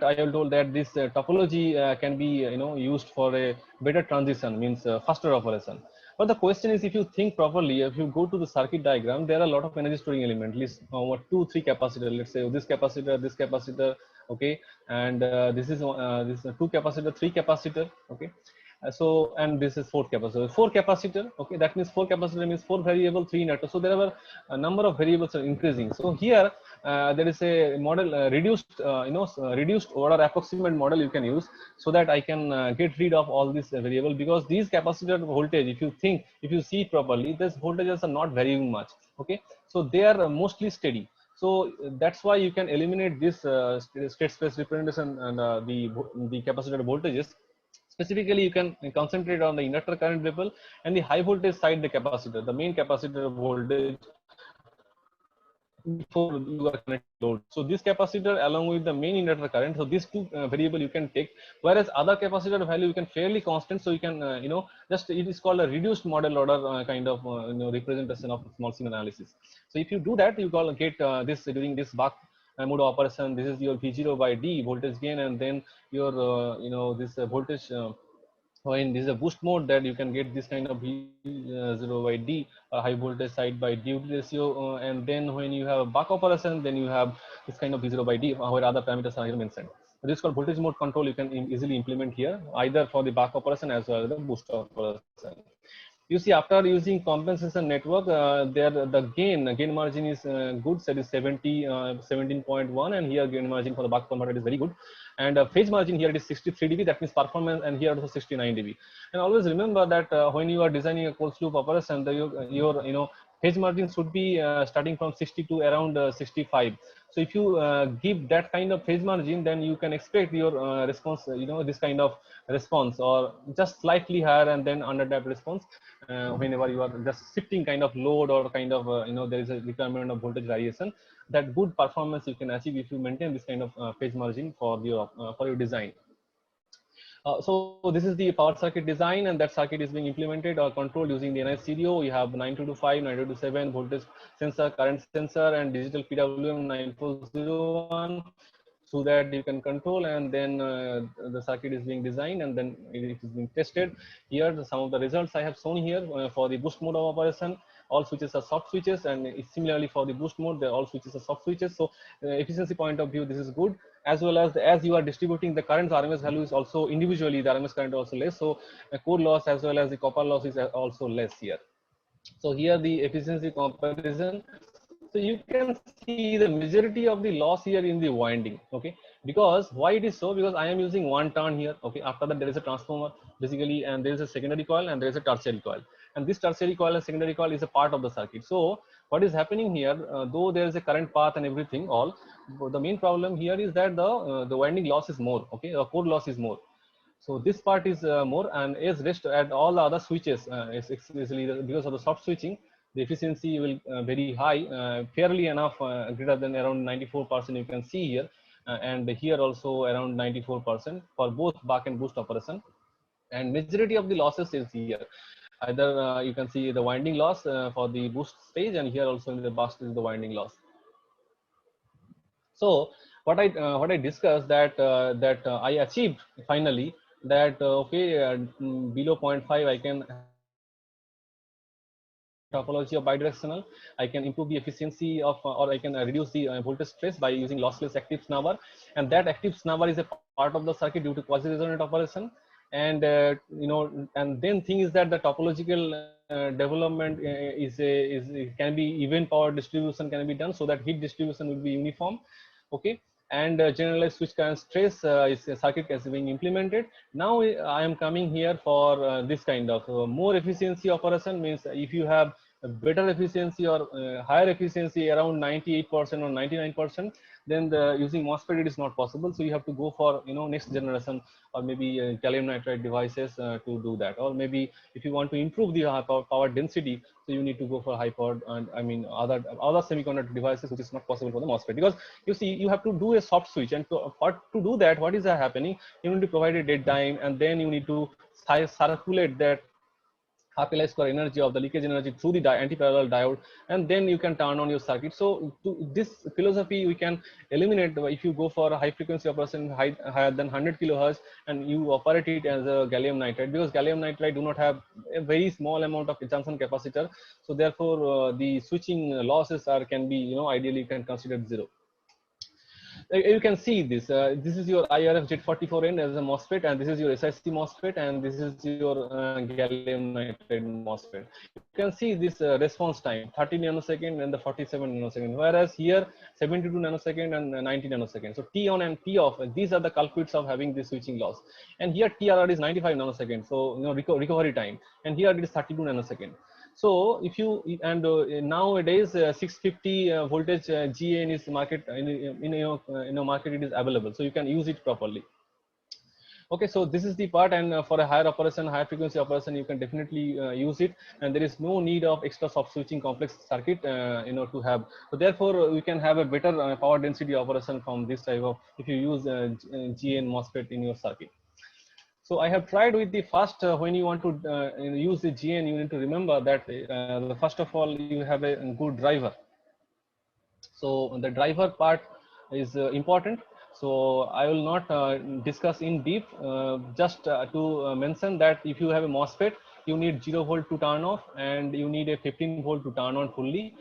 Speaker 2: this topology can be used for a better transition, means faster operation. But the question is, if you think properly, if you go to the circuit diagram, there are a lot of energy storing element, at least 2-3 capacitor. Let's say this capacitor, okay, and this is 2 capacitor, 3 capacitor, okay. So, and this is 4 capacitor, okay. That means 4 capacitor means 4 variable, 3 inductor. So there are a number of variables are increasing. So here there is a model reduced order approximate model you can use, so that I can get rid of all this variable, because these capacitor voltage, if you see properly, these voltages are not varying much, okay. So they are mostly steady. So that's why you can eliminate this state space representation and the capacitor voltages. Specifically, you can concentrate on the inductor current ripple and the high voltage side, the capacitor, the main capacitor voltage before you are connected load. So this capacitor along with the main inductor current, so these two variable you can take, whereas other capacitor value you can fairly constant. So you can just, it is called a reduced model order kind of representation of small signal analysis. So if you do that, you can get this during this buck mode of operation. This is your V0 by D voltage gain, and then your this voltage when this is a boost mode, that you can get this kind of V0 by D high voltage side by duty ratio, and then when you have a buck operation, then you have this kind of V0 by D where other parameters are here mentioned. This is called voltage mode control. You can easily implement here, either for the buck operation as well as the boost operation. You see, after using compensation network, there the gain margin is good. So it is 17.1, and here gain margin for the buck converter is very good, and phase margin here it is 63 dB. That means performance, and here also 69 dB. And always remember that when you are designing a closed loop operation, your phase margin should be starting from 60 to around 65. So if you give that kind of phase margin, then you can expect your response, this kind of response, or just slightly higher and then under that response. Whenever you are just shifting kind of load, or kind of there is a requirement of voltage variation, that good performance you can achieve if you maintain this kind of phase margin for your design. So this is the power circuit design, and that circuit is being implemented or controlled using the NI-CDO. We have 9225, 9227 voltage sensor, current sensor, and digital PWM 9401. So that you can control, and then the circuit is being designed, and then it is being tested. Here some of the results I have shown here for the boost mode of operation. All switches are soft switches, and similarly for the boost mode, all switches are soft switches. So efficiency point of view, this is good, as well as you are distributing the current RMS value is also individually, the RMS current also less. So core loss as well as the copper loss is also less here. So here the efficiency comparison. So you can see the majority of the loss here in the winding, okay. Because why it is so? Because I am using one turn here, okay. After that there is a transformer basically, and there is a secondary coil, and there is a tertiary coil, and this tertiary coil and secondary coil is a part of the circuit. So what is happening here, though there is a current path and everything, the main problem here is that the winding loss is more, okay. The core loss is more. So this part is more, and as rest at all the other switches, especially because of the soft switching, the efficiency will very high, fairly enough, greater than around 94% you can see here, and here also around 94% for both buck and boost operation, and majority of the losses is here. Either you can see the winding loss for the boost stage, and here also in the boost is the winding loss. So what I discussed that I achieved finally that below 0.5 I can topology of bidirectional. I can improve the efficiency of, or I can reduce the voltage stress by using lossless active snubber, and that active snubber is a part of the circuit due to quasi-resonant operation. And and then thing is that the topological development can be even power distribution can be done, so that heat distribution will be uniform, okay. And generalized switch current stress is a circuit is being implemented. Now I am coming here for this kind of more efficiency operation. Means if you have a better efficiency or higher efficiency around 98% or 99%, then using MOSFET it is not possible. So you have to go for next generation or maybe gallium nitride devices to do that. Or maybe if you want to improve the power density, so you need to go for high power and other semiconductor devices, which is not possible for the MOSFET, because you see you have to do a soft switch, and to do that, what is happening? You need to provide a dead time, and then you need to circulate that half life square energy of the leakage energy through the anti-parallel diode, and then you can turn on your circuit. So this philosophy we can eliminate if you go for a high frequency operation higher than 100 kilohertz, and you operate it as a gallium nitride, because gallium nitride do not have a very small amount of junction capacitor. So therefore the switching losses can be ideally can consider zero. You can see this. This is your IRF Z44N as a MOSFET, and this is your SiC MOSFET, and this is your gallium nitride MOSFET. You can see this response time, 30 nanosecond and the 47 nanosecond, whereas here 72 nanosecond and 90 nanosecond. So T on and T off, these are the culprits of having this switching loss. And here TRR is 95 nanosecond, so recovery time, and here it is 32 nanosecond. So if you nowadays 650 voltage GaN is market in a market, it is available, so you can use it properly. Okay, so this is the part, and for a higher operation, higher frequency operation, you can definitely use it, and there is no need of extra soft switching complex circuit to have. So therefore we can have a better power density operation from this type of, if you use GaN MOSFET in your circuit. So I have tried with the first, when you want to use the GaN, you need to remember that first of all, you have a good driver. So the driver part is important. So I will not discuss in deep, just to mention that if you have a MOSFET, you need 0 volt to turn off, and you need a 15 volt to turn on fully.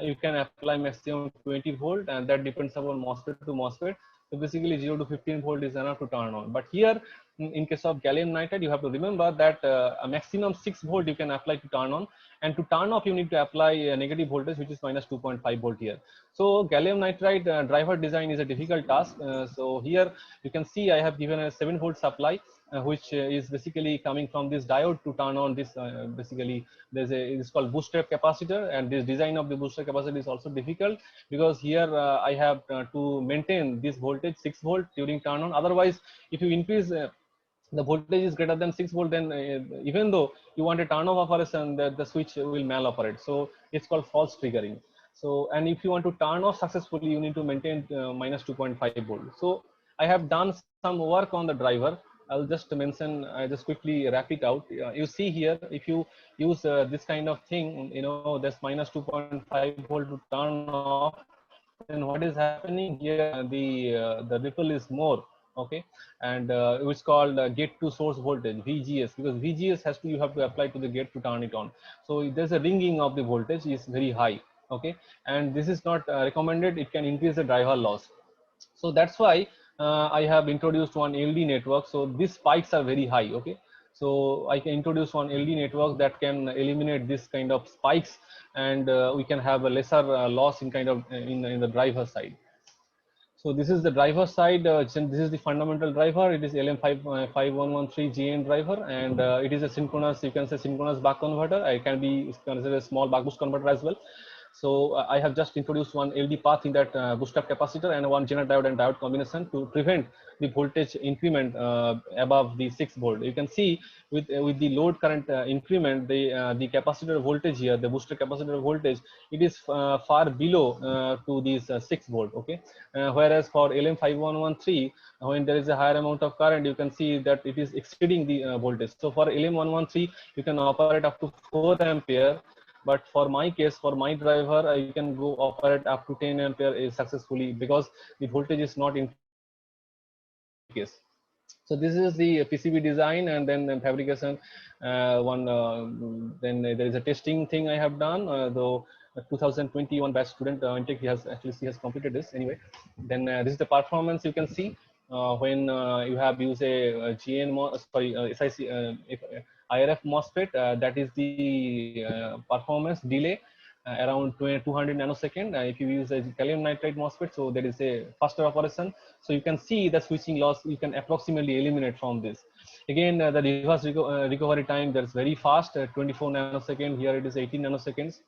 Speaker 2: You can apply maximum 20 volt, and that depends upon MOSFET to MOSFET. So basically 0 to 15 volt is enough to turn on. But here, in case of gallium nitride, you have to remember that a maximum 6 volt you can apply to turn on, and to turn off you need to apply a negative voltage, which is minus 2.5 volt here. So gallium nitride driver design is a difficult task. So here you can see I have given a 7 volt supply, which is basically coming from this diode to turn on this. Basically there's it's called booster capacitor, and this design of the booster capacitor is also difficult, because here I have to maintain this voltage 6 volt during turn on. Otherwise, if you increase the voltage is greater than 6 volt, then even though you want a turn off operation, the switch will maloperate. So it's called false triggering. So, and if you want to turn off successfully, you need to maintain minus 2.5 volt. So I have done some work on the driver. I'll just mention, I just quickly wrap it out. You see here, if you use this kind of thing, there's minus 2.5 volt to turn off, then what is happening here? The ripple is more. Okay, and it's called gate to source voltage, VGS, because VGS you have to apply to the gate to turn it on. So there's a ringing of the voltage is very high. Okay, and this is not recommended. It can increase the driver loss. So that's why I have introduced one LD network. So these spikes are very high. Okay, so I can introduce one LD network that can eliminate this kind of spikes, and we can have a lesser loss in in the driver side. So this is the driver side. This is the fundamental driver. It is LM5113 GaN driver, and it is a synchronous, you can say synchronous buck converter. It can be considered a small buck boost converter as well. So I have just introduced one LD path in that boost up capacitor, and one Zener diode and diode combination to prevent the voltage increment above the 6 volt. You can see with the load current increment, the capacitor voltage here, the booster capacitor voltage, it is far below to these 6 volt. Okay, whereas for LM5113, when there is a higher amount of current, you can see that it is exceeding the voltage. So for LM113, you can operate up to 4 ampere. But for my case, for my driver, you can go operate up to 10 ampere successfully, because the voltage is not in case. So this is the PCB design, and then fabrication. Then there is a testing thing I have done. Though 2021 batch student intake, he has completed this anyway. Then this is the performance you can see when you have used a SiC IRF MOSFET. That is the performance delay. around 200 nanosecond. If you use a gallium nitride MOSFET, so there is a faster operation. So you can see the switching loss you can approximately eliminate from this. Again, the reverse recovery time, that's very fast, 24 nanosecond. Here it is 18 nanoseconds.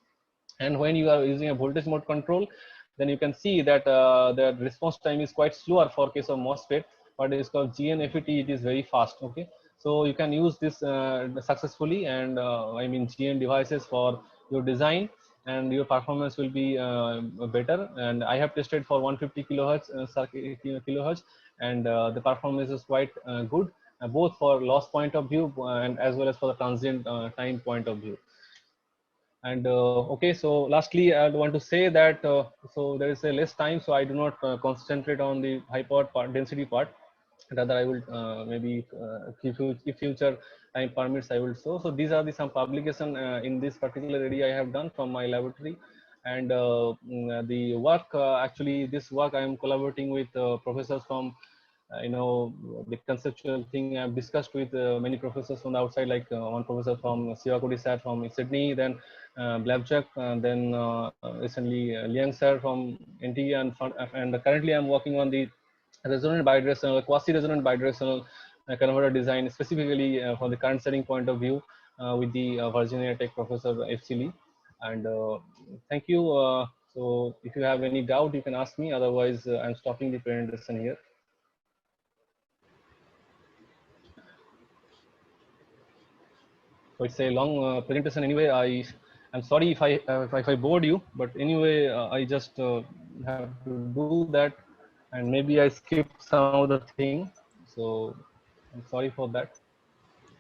Speaker 2: And when you are using a voltage mode control, then you can see that the response time is quite slower for case of MOSFET, but it's called GNFET, it is very fast. Okay, so you can use this successfully, and I mean GN devices for your design, and your performance will be better. And I have tested for 150 kilohertz kilohertz, and the performance is quite good, both for loss point of view and as well as for the transient time point of view. And okay, so lastly, I want to say that so there is a less time, so I do not concentrate on the high power part, density part. Rather, I will maybe if future time permits, I will show. So these are the some publication in this particular area I have done from my laboratory. And the work, actually this work I am collaborating with professors from the conceptual thing I've discussed with many professors from the outside, like one professor from Siwakodi sir from Sydney, then Blabchuk, then recently Liang sir from NTE, and currently I'm working on the resonant bidirectional, quasi-resonant bidirectional converter design, specifically from the current setting point of view with the Virginia Tech professor F.C. Lee. And thank you. So if you have any doubt, you can ask me. Otherwise, I'm stopping the presentation here. So it's a long presentation anyway. I'm sorry if I bored you, but anyway, I just have to do that, and maybe I skipped some of the thing. So I'm sorry for that.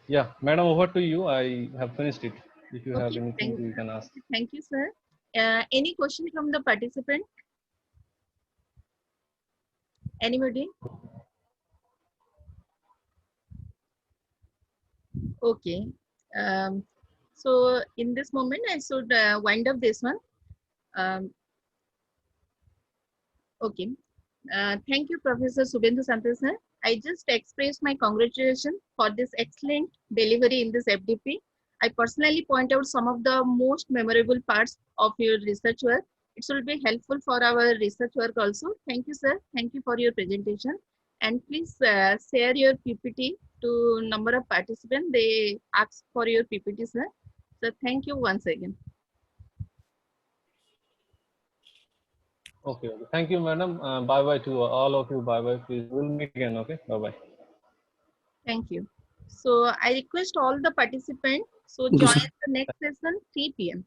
Speaker 2: Yeah, madam, over to you. I have finished it. If you have
Speaker 1: Okay,
Speaker 2: anything, you can ask.
Speaker 1: thank you, sir. Any question from the participant? Anybody? Okay. So in this moment, I should wind up this one. Okay. Thank you, Professor Subhendu Santal sir. I just expressed my congratulations for this excellent delivery in this FDP. I personally point out some of the most memorable parts of your research work. It will be helpful for our research work also. Thank you, sir. Thank you for your presentation. And please share your PPT to number of participants. They ask for your PPT, sir. So thank you once again.
Speaker 2: Okay. Thank you, madam. Bye bye to all of you. Bye bye. Please, we'll meet again. Okay. Bye bye.
Speaker 1: Thank you. So I request all the participants, so
Speaker 3: Okay,
Speaker 1: join
Speaker 3: sir.
Speaker 1: the next session 3 p.m.